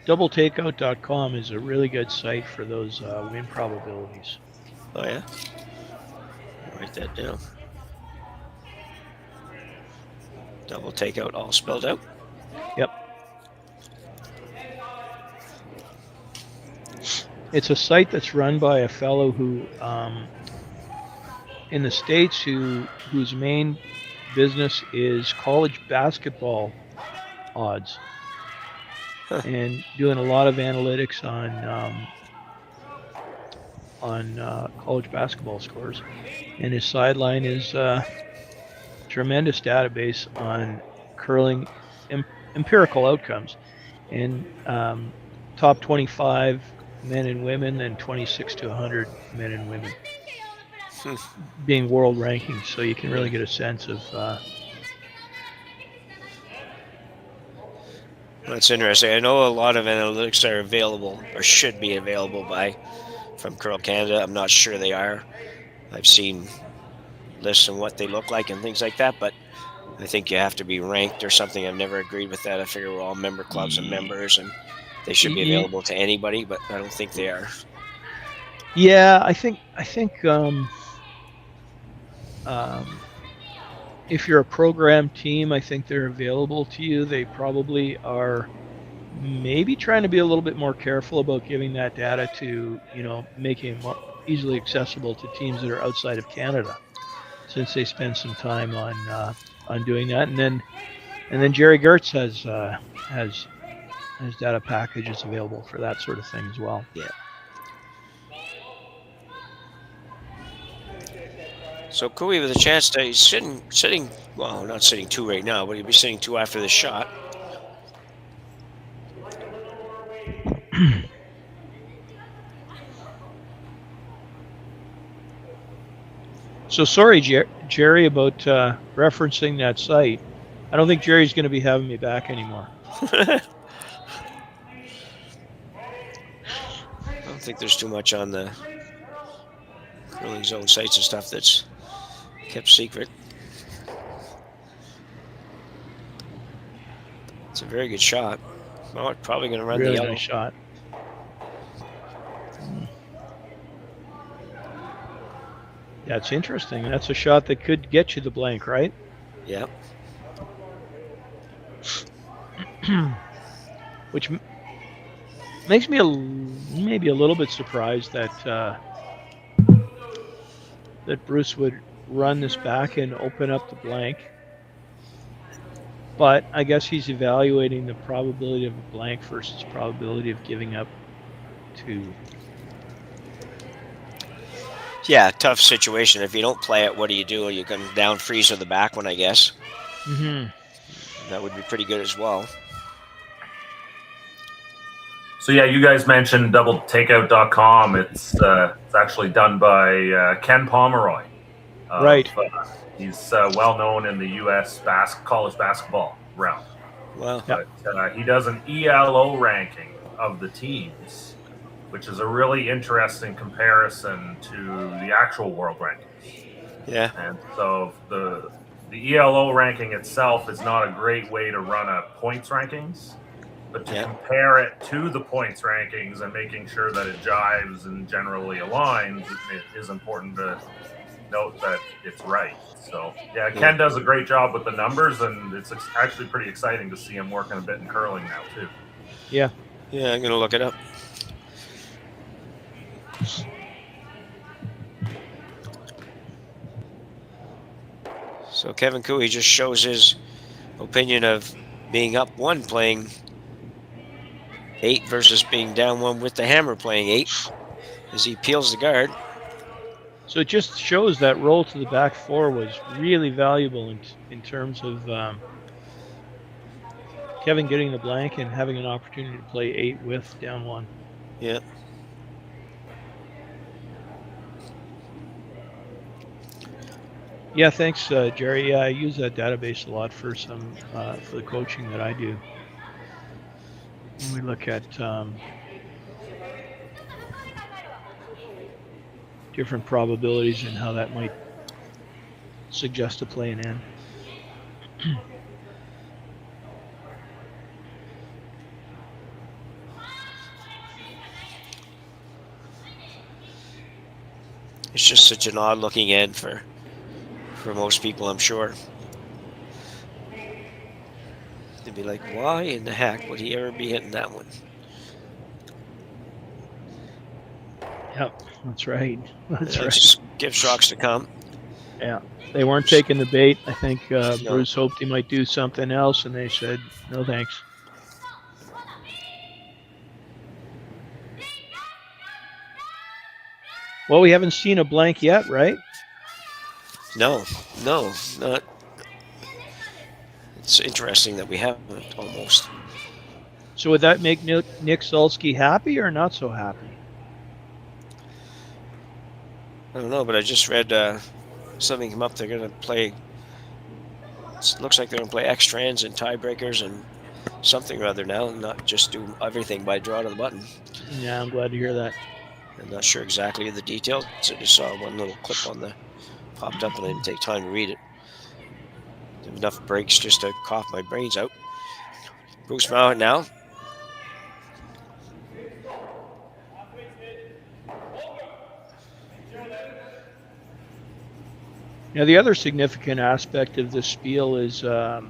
Doubletakeout.com is a really good site for those win probabilities. Oh yeah, write that down. Double takeout, all spelled out. Yep. It's a site that's run by a fellow who, in the States, whose main business is college basketball odds, and doing a lot of analytics on college basketball scores. And his sideline is tremendous database on curling empirical outcomes, and top 25 men and women, and 26 to 100 men and women being world rankings, so you can really get a sense of That's interesting. I know a lot of analytics are available, or should be available from Curl Canada. I'm not sure they are. I've seen lists and what they look like and things like that, but I think you have to be ranked or something. I've never agreed with that. I figure we're all member clubs and members, and they should be available to anybody, but I don't think they are. Yeah, I think if you're a program team, I think they're available to you. They probably are maybe trying to be a little bit more careful about giving that data to, making it more easily accessible to teams that are outside of Canada, since they spend some time on doing that. And then Jerry Gertz has data packages available for that sort of thing as well. Yeah. So Cooey with a chance to, he's sitting, well, not sitting 2 right now, but he'll be sitting 2 after the shot. So sorry, Jerry, about referencing that site. I don't think Jerry's going to be having me back anymore. I don't think there's too much on the curling zone sites and stuff that's kept secret. It's a very good shot. Mouat probably going to run really the yellow. Nice shot. That's interesting. That's a shot that could get you the blank, right? Yeah. Which makes me maybe a little bit surprised that that Bruce would run this back and open up the blank. But I guess he's evaluating the probability of a blank versus probability of giving up 2. Yeah, tough situation. If you don't play it, what do? You can down freeze with the back one, I guess. Mm-hmm. That would be pretty good as well. So yeah, you guys mentioned doubletakeout.com. It's actually done by Ken Pomeroy. Right. He's well known in the U.S. college basketball realm. Wow. But he does an ELO ranking of the teams, which is a really interesting comparison to the actual world rankings. Yeah. And so the ELO ranking itself is not a great way to run a points rankings, but to compare it to the points rankings and making sure that it jives and generally aligns, it is important to note that it's right. So yeah, Ken does a great job with the numbers, and it's actually pretty exciting to see him working a bit in curling now too. Yeah. Yeah, I'm gonna look it up. So Kevin Cooey just shows his opinion of being up 1 playing 8 versus being down 1 with the hammer playing 8 as he peels the guard. So it just shows that roll to the back 4 was really valuable in terms of Kevin getting the blank and having an opportunity to play 8 with down 1. Yeah. Yeah, thanks, Jerry. Yeah, I use that database a lot for the coaching that I do. When we look at different probabilities and how that might suggest to play an end. It's just such an odd looking end for most people, I'm sure. They'd be like, why in the heck would he ever be hitting that one? Yep, that's right. That's right. Just give strokes to come. Yeah, they weren't taking the bait. I think Bruce hoped he might do something else, and they said, no thanks. Well, we haven't seen a blank yet, right? No, not. It's interesting that we haven't almost. So would that make Nick Sulsky happy or not so happy? I don't know, but I just read something come up. They're going to play. It looks like they're going to play extra ends and tiebreakers and something or other now, and not just do everything by draw to the button. Yeah, I'm glad to hear that. I'm not sure exactly the details. I just saw one little clip on the popped up, and I didn't take time to read it. Enough breaks just to cough my brains out. Bruce Mouat now. Now, the other significant aspect of this spiel is I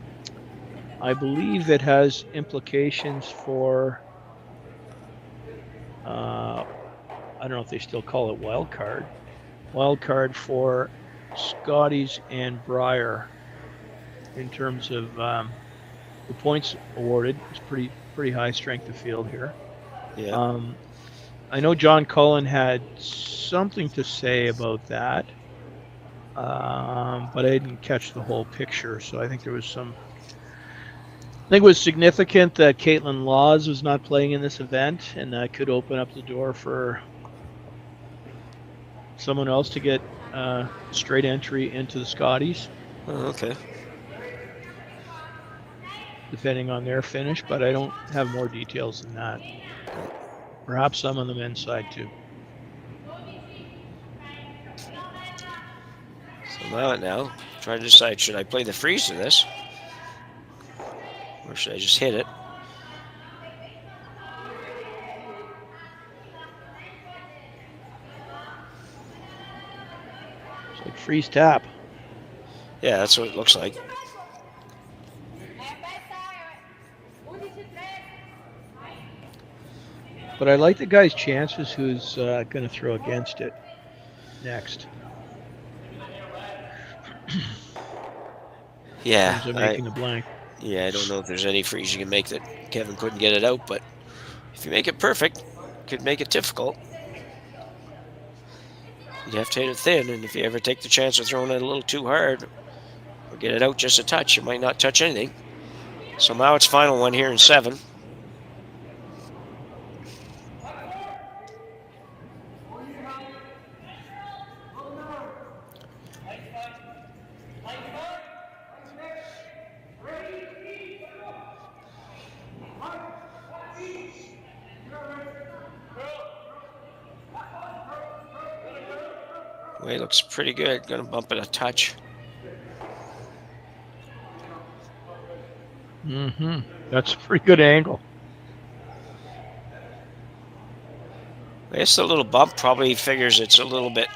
believe it has implications for, I don't know if they still call it wild card for Scotties and Brier in terms of the points awarded. It's pretty high strength of field here. Yeah. I know John Cullen had something to say about that. But I didn't catch the whole picture, so I think there was some. I think it was significant that Caitlin Laws was not playing in this event, and that could open up the door for someone else to get straight entry into the Scotties. Oh, okay. Depending on their finish, but I don't have more details than that. Perhaps some on the men's side too. So now, trying to decide, should I play the freeze to this? Or should I just hit it? It's like freeze tap. Yeah, that's what it looks like. But I like the guy's chances who's going to throw against it next. Yeah, making a blank. Yeah, I don't know if there's any freeze you can make that Kevin couldn't get it out, but if you make it perfect, it could make it difficult. You'd have to hit it thin, and if you ever take the chance of throwing it a little too hard or get it out just a touch, you might not touch anything. So now it's final one here in 7. Way looks pretty good. Gonna bump it a touch. That's a pretty good angle. I guess the little bump probably figures it's a little bit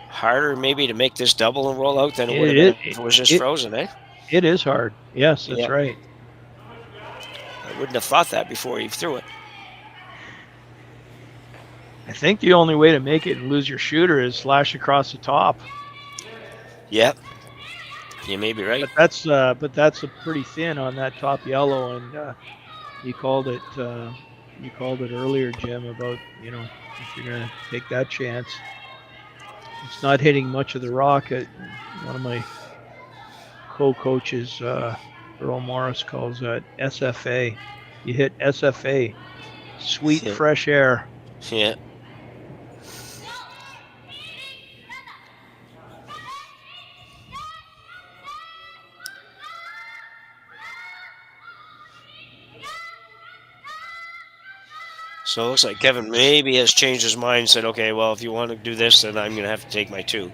harder maybe to make this double and roll out than it would have been if it was just frozen, eh? It is hard. Yes, that's right. I wouldn't have thought that before you threw it. I think the only way to make it and lose your shooter is slash across the top. Yep. You may be right. But that's a pretty thin on that top yellow, and you called it earlier, Jim, about if you're gonna take that chance. It's not hitting much of the rock. One of my co-coaches, Earl Morris, calls that SFA. You hit SFA, sweet fresh air. Yeah. So it looks like Kevin maybe has changed his mind and said, okay, well, if you want to do this, then I'm going to have to take my 2.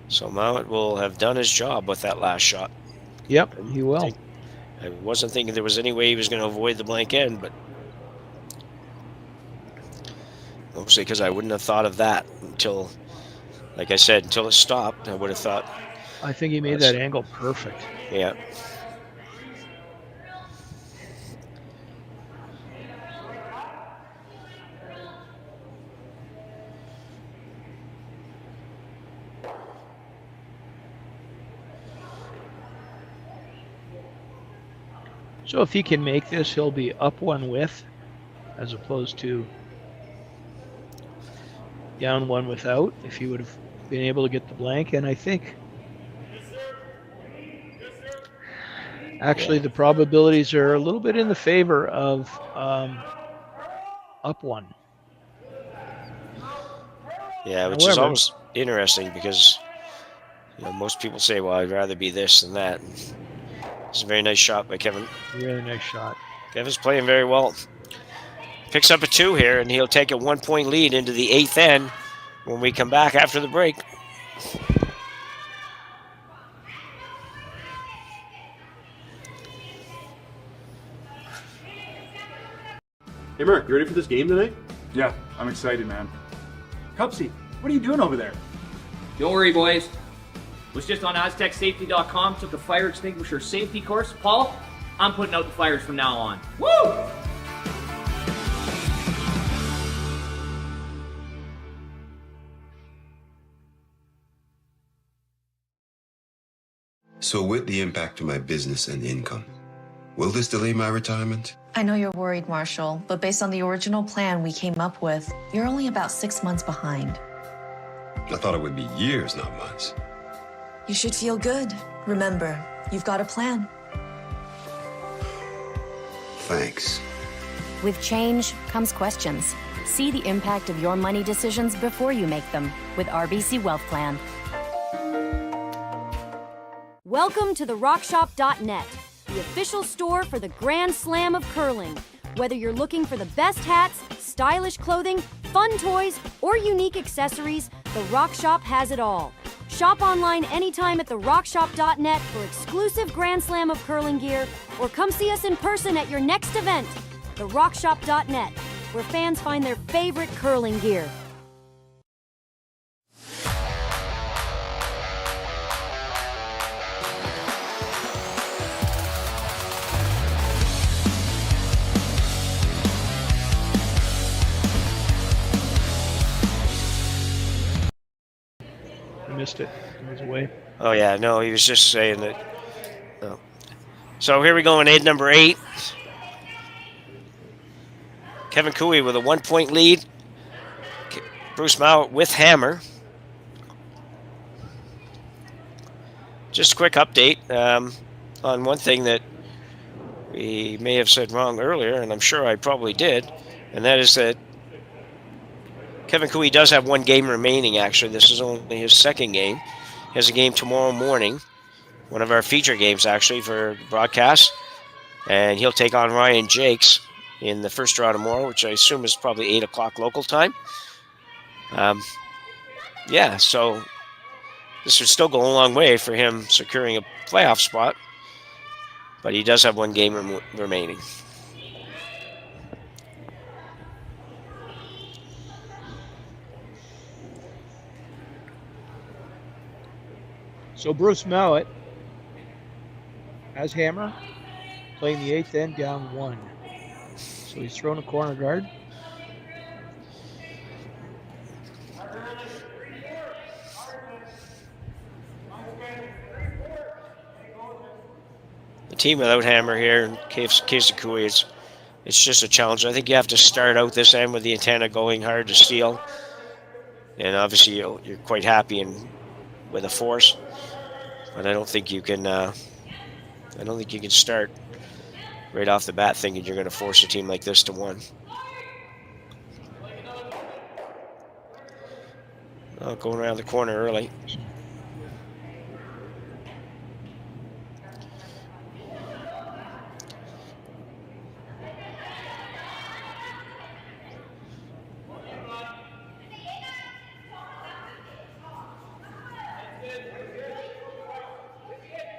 So Mouat will have done his job with that last shot. Yep, he will. I wasn't thinking there was any way he was going to avoid the blank end, but mostly because I wouldn't have thought of that until, like I said, until it stopped. I would have thought. I think he made that angle perfect. Yeah. So if he can make this, he'll be up one with, as opposed to down one without, if he would have been able to get the blank. And I think actually the probabilities are a little bit in the favor of up one. Yeah, which is always interesting because most people say, well, I'd rather be this than that. It's a very nice shot by Kevin. Really nice shot. Kevin's playing very well. Picks up a 2 here, and he'll take a 1-point lead into the 8th end when we come back after the break. Hey, Mark, you ready for this game tonight? Yeah, I'm excited, man. Cupsy, what are you doing over there? Don't worry, boys. Was just on AztecSafety.com, took a fire extinguisher safety course. Paul, I'm putting out the fires from now on. Woo! So with the impact to my business and income, will this delay my retirement? I know you're worried, Marshall, but based on the original plan we came up with, you're only about 6 months behind. I thought it would be years, not months. You should feel good. Remember, you've got a plan. Thanks. With change comes questions. See the impact of your money decisions before you make them with RBC Wealth Plan. Welcome to the RockShop.net, the official store for the Grand Slam of curling. Whether you're looking for the best hats, stylish clothing, fun toys, or unique accessories, the Rock Shop has it all. Shop online anytime at therockshop.net for exclusive Grand Slam of curling gear, or come see us in person at your next event. Therockshop.net, where fans find their favorite curling gear. Missed it. It was away. Oh, yeah. No, he was just saying that. No. So here we go in number 8. Kevin Cooey with a 1-point lead. Bruce Mouat with hammer. Just a quick update on one thing that we may have said wrong earlier, and I'm sure I probably did, and that is that Kevin Cooey does have 1 game remaining, actually. This is only his 2nd game. He has a game tomorrow morning, one of our feature games, actually, for broadcast. And he'll take on Ryan Jakes in the first draw tomorrow, which I assume is probably 8 o'clock local time. Yeah, so this would still go a long way for him securing a playoff spot. But he does have 1 game remaining. So Bruce Mouat has hammer, playing the 8th end down 1. So he's thrown a corner guard. The team without hammer here in case of Cooey, it's just a challenge. I think you have to start out this end with the antenna going hard to steal. And obviously you're quite happy with a force. But I don't think you can. I don't think you can start right off the bat thinking you're going to force a team like this to 1. Oh, going around the corner early.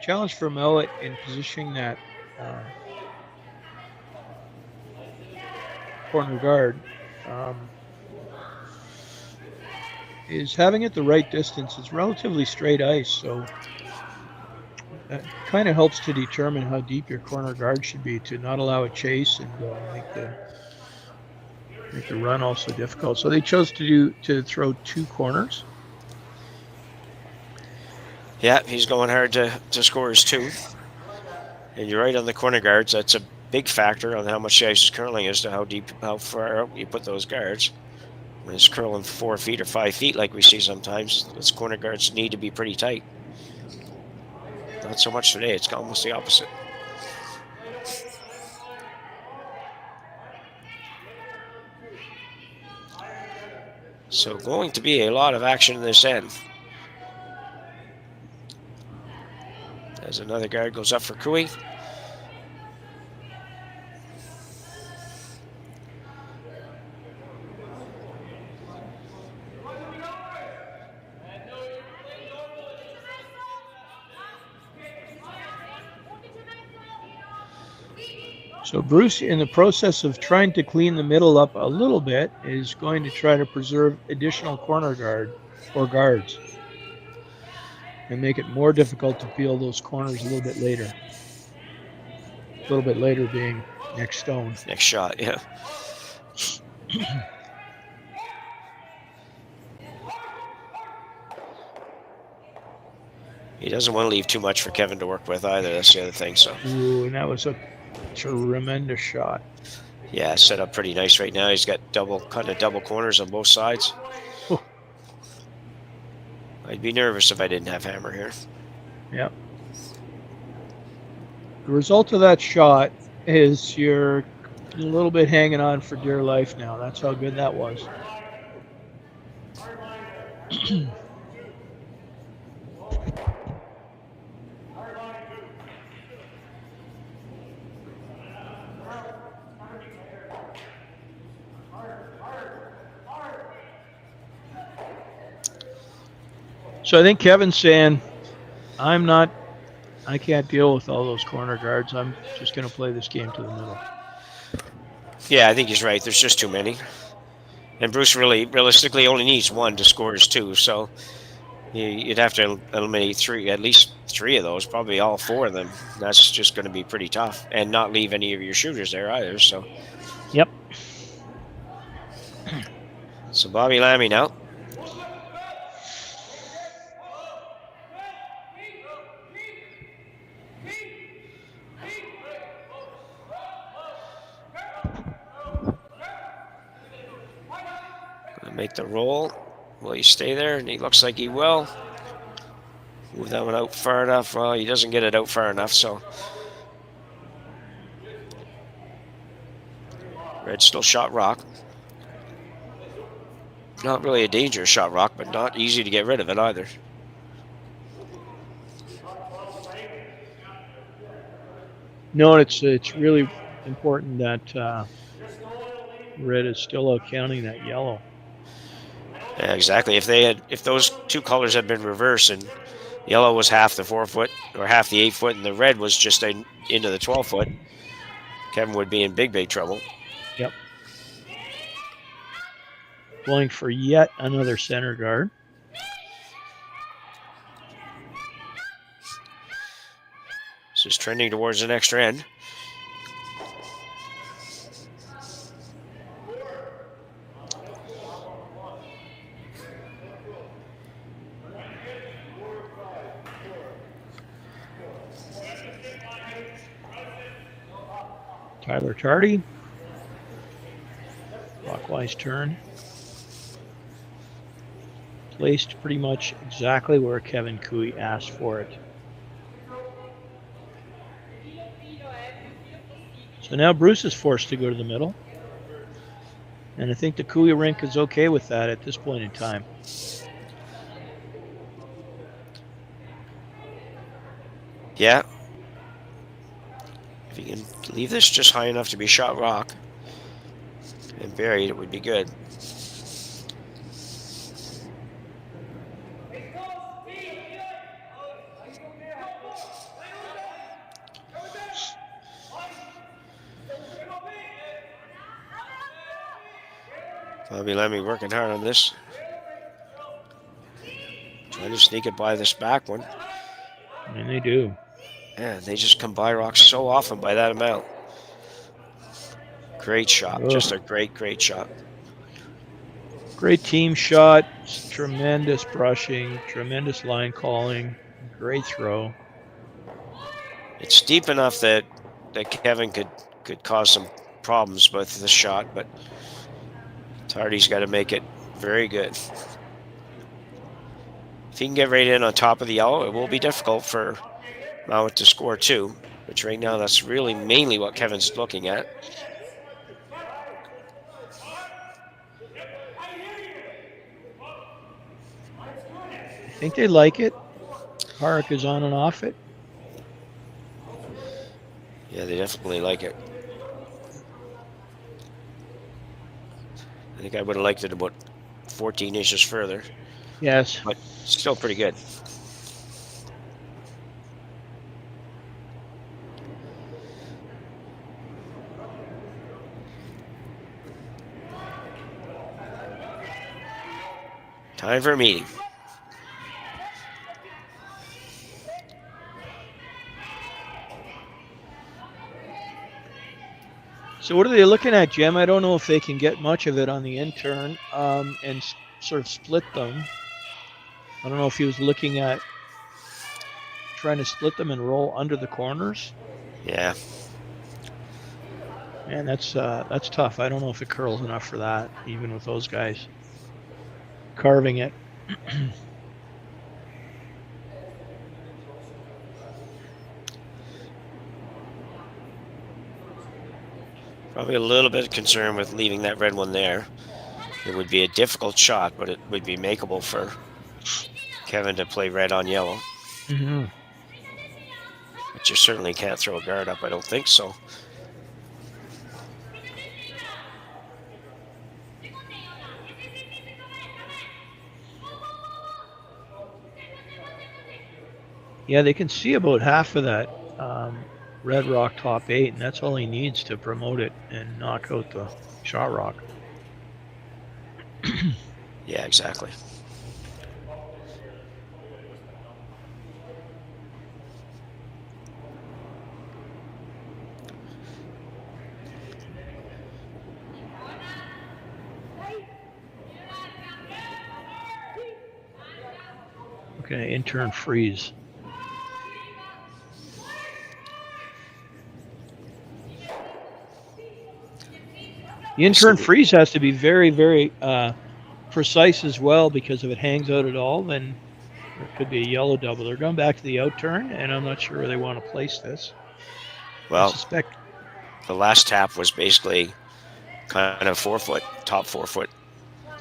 challenge for Mouat in positioning that corner guard is having it the right distance. It's relatively straight ice, so that kind of helps to determine how deep your corner guard should be to not allow a chase and make the run also difficult. So they chose to throw 2 corners. Yeah, he's going hard to score his 2. And you're right on the corner guards. That's a big factor on how much the ice is curling as to how far out you put those guards. When it's curling 4 feet or 5 feet like we see sometimes, its corner guards need to be pretty tight. Not so much today. It's almost the opposite. So going to be a lot of action in this end. As another guard goes up for Cooey. So Bruce, in the process of trying to clean the middle up a little bit, is going to try to preserve additional corner guard or guards and make it more difficult to peel those corners a little bit later. A little bit later being next stone. Next shot, yeah. He doesn't want to leave too much for Kevin to work with either. That's the other thing. So. Ooh, and that was a tremendous shot. Yeah, set up pretty nice right now. He's got double corners on both sides. Oh. I'd be nervous if I didn't have Hammer here. Yep. The result of that shot is you're a little bit hanging on for dear life now. That's how good that was. So I think Kevin's saying, I can't deal with all those corner guards. I'm just going to play this game to the middle. Yeah, I think he's right. There's just too many. And Bruce realistically only needs 1 to score his 2. So you'd have to eliminate at least 3 of those, probably all 4 of them. That's just going to be pretty tough. And not leave any of your shooters there either. So. Yep. So Bobby Lammy now. Make the roll. Will he stay there? And he looks like he will. Move that one out far enough. Well, he doesn't get it out far enough, so. Red still shot rock. Not really a dangerous shot rock, but not easy to get rid of it either. No, it's really important that red is still out counting that yellow. Yeah, exactly. If those 2 colors had been reversed and yellow was half the 4 foot or half the 8 foot and the red was just into the 12 foot, Kevin would be in big trouble. Yep. Going for yet another center guard. This is trending towards an extra end. Tyler Tardy. Clockwise turn. Placed pretty much exactly where Kevin Cooey asked for it. So now Bruce is forced to go to the middle. And I think the Cooey rink is okay with that at this point in time. Yeah. If you can leave this just high enough to be shot rock and buried, it would be good. Bobby Lemmy working hard on this. Trying to sneak it by this back one. And they do. Yeah, they just come by rocks so often by that amount. Great shot. Ugh. Just a great shot. Great team shot. Tremendous brushing. Tremendous line calling. Great throw. It's deep enough that Kevin could cause some problems with the shot, but Tardy's got to make it very good. If he can get right in on top of the yellow, it will be difficult for Mouat to score too, which right now that's really mainly what Kevin's looking at. I think they like it. Park is on and off it. Yeah, they definitely like it. I think I would have liked it about 14 inches further. Yes. But still pretty good. Time for a meeting. So what are they looking at, Jim? I don't know if they can get much of it on the in-turn and sort of split them. I don't know if he was looking at trying to split them and roll under the corners. Yeah. Man, that's tough. I don't know if it curls enough for that, even with those guys carving it. Probably a little bit of concern with leaving that red one there. It would be a difficult shot, but it would be makeable for Kevin to play red on yellow. Mm-hmm. But you certainly can't throw a guard up, I don't think so. Yeah, they can see about half of that red rock top 8, and that's all he needs to promote it and knock out the shot rock. Yeah, exactly. Okay, in-turn freeze. The in-turn freeze has to be very, very precise as well, because if it hangs out at all, then there could be a yellow double. They're going back to the out-turn, and I'm not sure where they want to place this. Well, I suspect the last tap was basically kind of 4 foot, top 4 foot.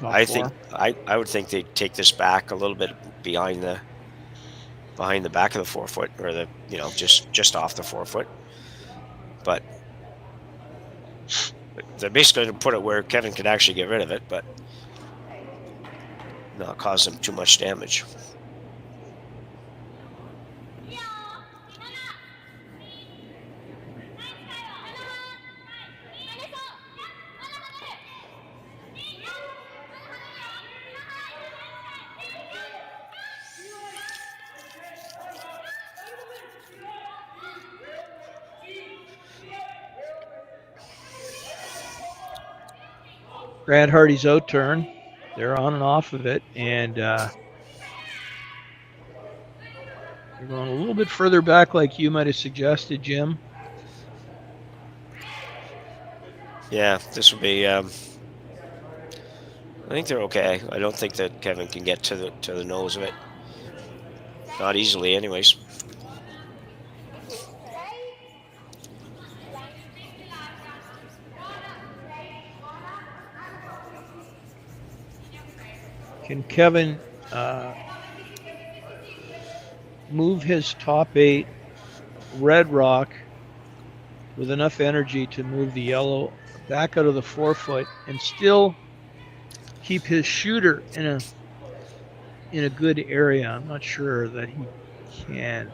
I would think they'd take this back a little bit behind the back of the 4 foot, or the just off the 4 foot. But they're basically going to put it where Kevin can actually get rid of it, but not cause him too much damage. Grant Hardy's out turn. They're on and off of it, and they're going a little bit further back, like you might have suggested, Jim. Yeah, this would be. I think they're okay. I don't think that Kevin can get to the nose of it. Not easily, anyways. Can Kevin move his top 8 red rock with enough energy to move the yellow back out of the 4 foot and still keep his shooter in a good area? I'm not sure that he can.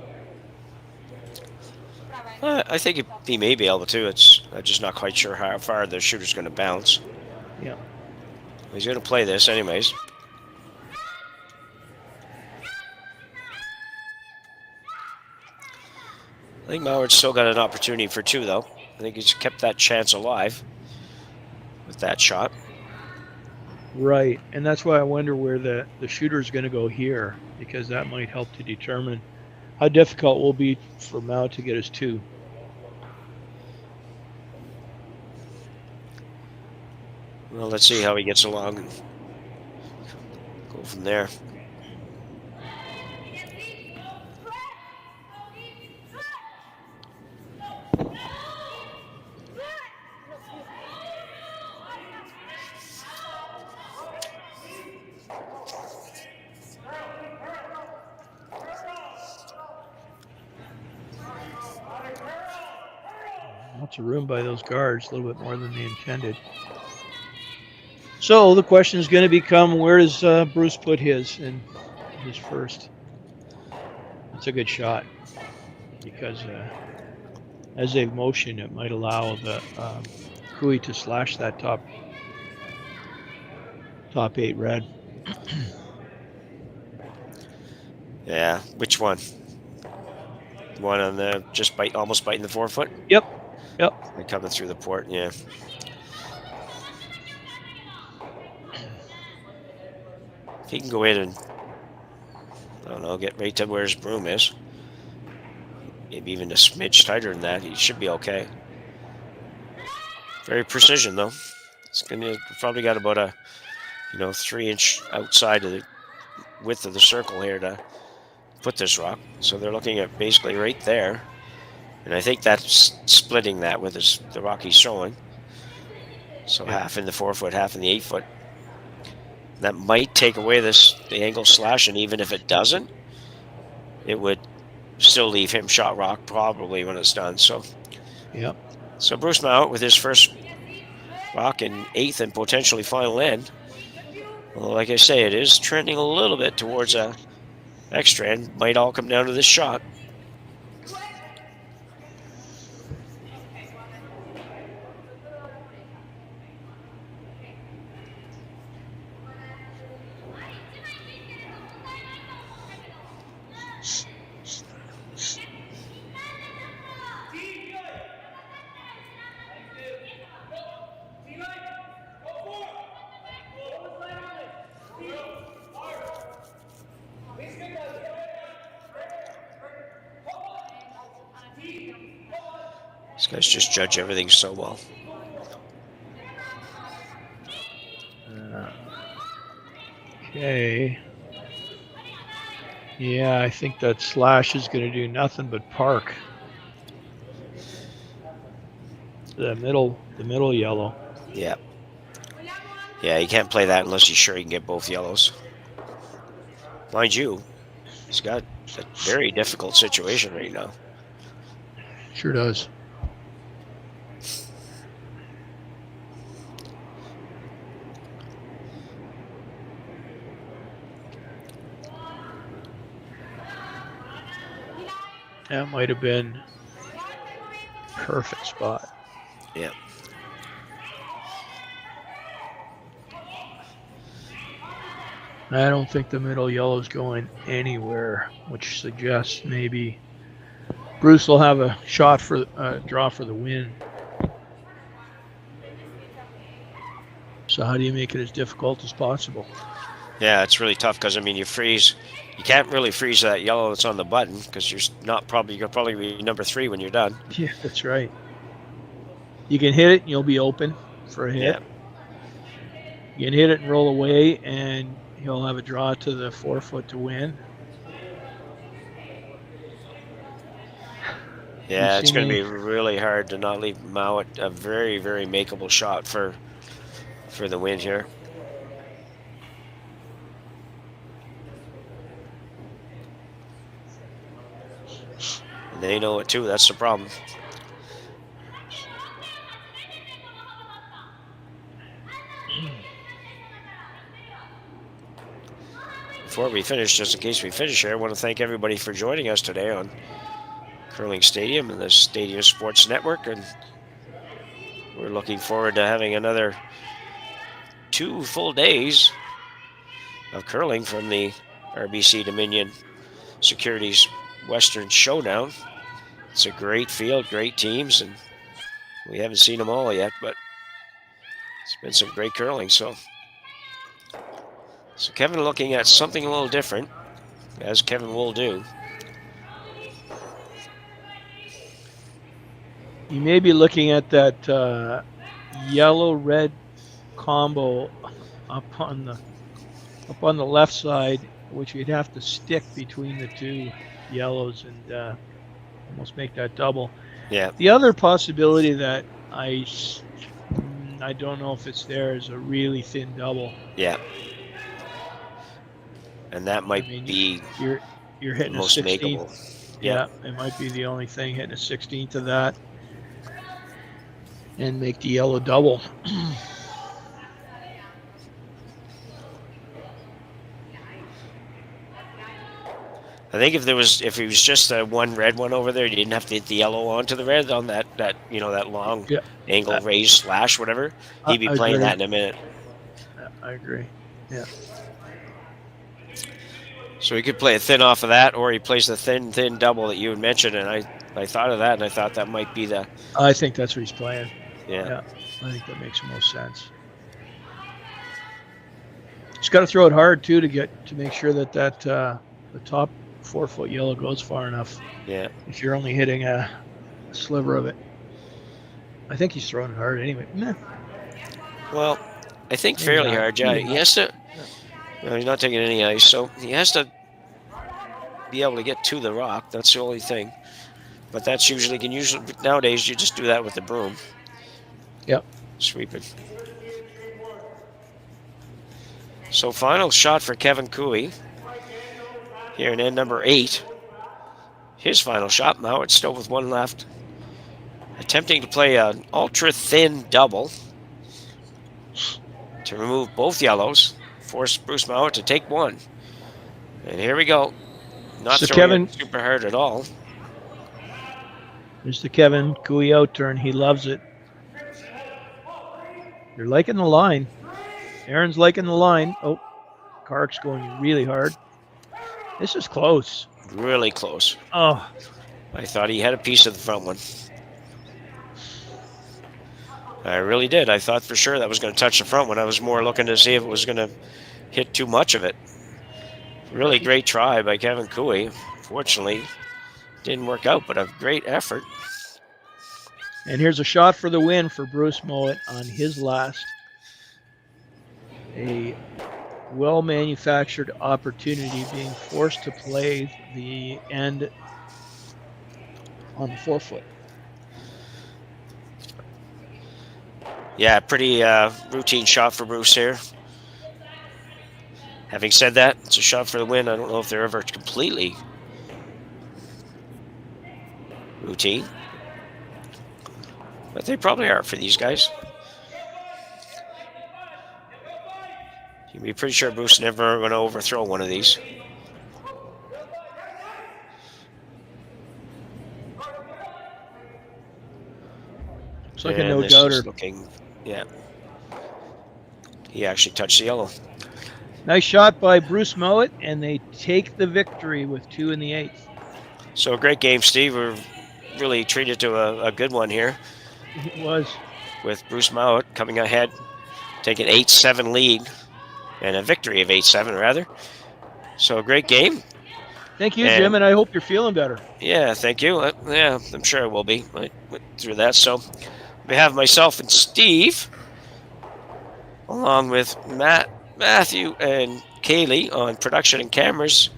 I think he may be able to. I'm just not quite sure how far the shooter's going to bounce. Yeah. He's going to play this anyways. I think Mouat's still got an opportunity for 2, though. I think he's kept that chance alive with that shot. Right, and that's why I wonder where the shooter is going to go here, because that might help to determine how difficult it will be for Mouat to get his 2. Well, let's see how he gets along and go from there. Lots of room by those guards, a little bit more than they intended. So the question is going to become, where does Bruce put his in his first? It's a good shot because as they've motioned, it might allow the Kui to slash that top 8 red. Yeah, which one? One on the almost biting the forefoot? Yep. They're coming through the port, yeah. If he can go in and, I don't know, get right to where his broom is, maybe even a smidge tighter than that, he should be okay. Very precision, though. It's gonna probably got about a 3-inch outside of the width of the circle here to put this rock. So they're looking at basically right there. And I think that's splitting that with the rock he's showing. So half in the 4-foot, half in the 8-foot. That might take away the angle slash, and even if it doesn't, it would still leave him shot rock probably when it's done. So, yep. So Bruce Mouat with his first rock in 8th and potentially final end. Well, like I say, it is trending a little bit towards a extra, and might all come down to this shot. These guys just judge everything so well. Okay. Yeah, I think that slash is going to do nothing but park the middle yellow. Yeah. Yeah, you can't play that unless you're sure you can get both yellows. Mind you, he's got a very difficult situation right now. Sure does. That might have been perfect spot. Yeah. I don't think the middle yellow is going anywhere, which suggests maybe Bruce will have a shot for draw for the win. So how do you make it as difficult as possible? Yeah, it's really tough because, I mean, you can't really freeze that yellow that's on the button because you'll probably be number 3 when you're done. Yeah, that's right. You can hit it and you'll be open for a hit. Yeah. You can hit it and roll away and he'll have a draw to the 4-foot to win. Yeah, it's going to be really hard to not leave Mouat a very, very makeable shot for the win here. And they know it too, that's the problem. Before we finish, just in case we finish here, I want to thank everybody for joining us today on Curling Stadium and the Stadium Sports Network, and we're looking forward to having another 2 full days of curling from the RBC Dominion Securities Western Showdown. It's a great field, great teams, and we haven't seen them all yet, but it's been some great curling. So Kevin looking at something a little different, as Kevin will do. You may be looking at that yellow-red combo up on the left side, which you'd have to stick between the two yellows and almost make that double. Yeah. The other possibility that I don't know if it's there is a really thin double. Yeah. And that might be you're hitting most a 16th. makeable. Yeah, it might be the only thing, hitting a 16th of that and make the yellow double. I think if it was just one red one over there, you didn't have to hit the yellow onto the red on that long angle raise slash, whatever. He'd be playing that in a minute. I agree. Yeah. So he could play a thin off of that, or he plays the thin double that you had mentioned, and I thought of that, and I thought that might be the... I think that's what he's playing. Yeah. I think that makes the most sense. He's got to throw it hard, too, to make sure that the top 4-foot yellow goes far enough. Yeah. If you're only hitting a sliver of it. I think he's throwing it hard anyway. Nah. Well, I think fairly hard, yeah. He has to... No, he's not taking any ice, so he has to be able to get to the rock. That's the only thing. But that's usually nowadays you just do that with the broom. Yep. Sweep it. So final shot for Kevin Cooey here in end number 8. His final shot. Mouat still with one left. Attempting to play an ultra thin double to remove both yellows. Force Bruce Mouat to take one. And here we go. Not so throwing it super hard at all. There's the Kevin Cooey out turn. He loves it. You're liking the line. Aaron's liking the line. Oh, Kark's going really hard. This is close. Really close. Oh. I thought he had a piece of the front one. I really did. I thought for sure that was going to touch the front one. I was more looking to see if it was going to hit too much of it. Really great try by Kevin Cooey. Fortunately, didn't work out, but a great effort. And here's a shot for the win for Bruce Mouat on his last. A well-manufactured opportunity, being forced to play the end on the 4-foot. Yeah, pretty routine shot for Bruce here. Having said that, it's a shot for the win. I don't know if they're ever completely routine, but they probably are for these guys. You can be pretty sure Bruce is never going to overthrow one of these. It's like a no-doubter. Yeah. He actually touched the yellow. Nice shot by Bruce Mouat, and they take the victory with 2 in the 8th. So a great game, Steve. We're really treated to a good one here. It was. With Bruce Mouat coming ahead, taking 8-7 lead, and a victory of 8-7 rather. So a great game. Thank you, Jim, and I hope you're feeling better. Yeah, thank you. Yeah, I'm sure I will be. I went through that. So on behalf of myself and Steve, along with Matt, Matthew, and Kaylee on production and cameras,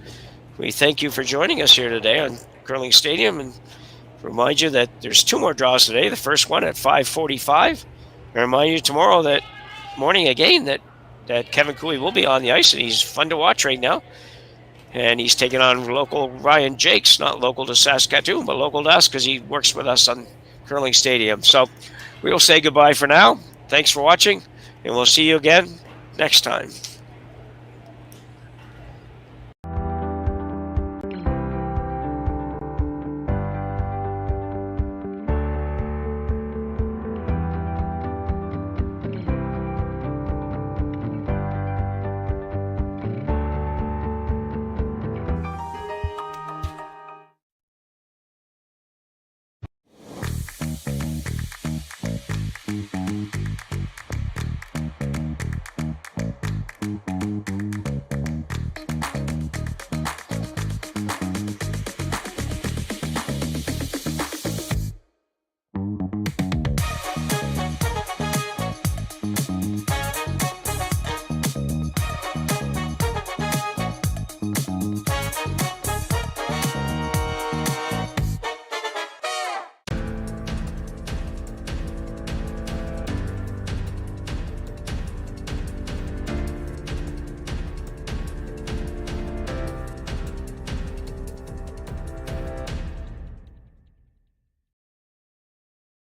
we thank you for joining us here today on Curling Stadium, and remind you that there's 2 more draws today. The first one at 5:45. I remind you tomorrow that morning again that Kevin Cooey will be on the ice, and he's fun to watch right now. And he's taking on local Ryan Jakes, not local to Saskatchewan, but local to us because he works with us on Curling Stadium. So we will say goodbye for now. Thanks for watching, and we'll see you again next time.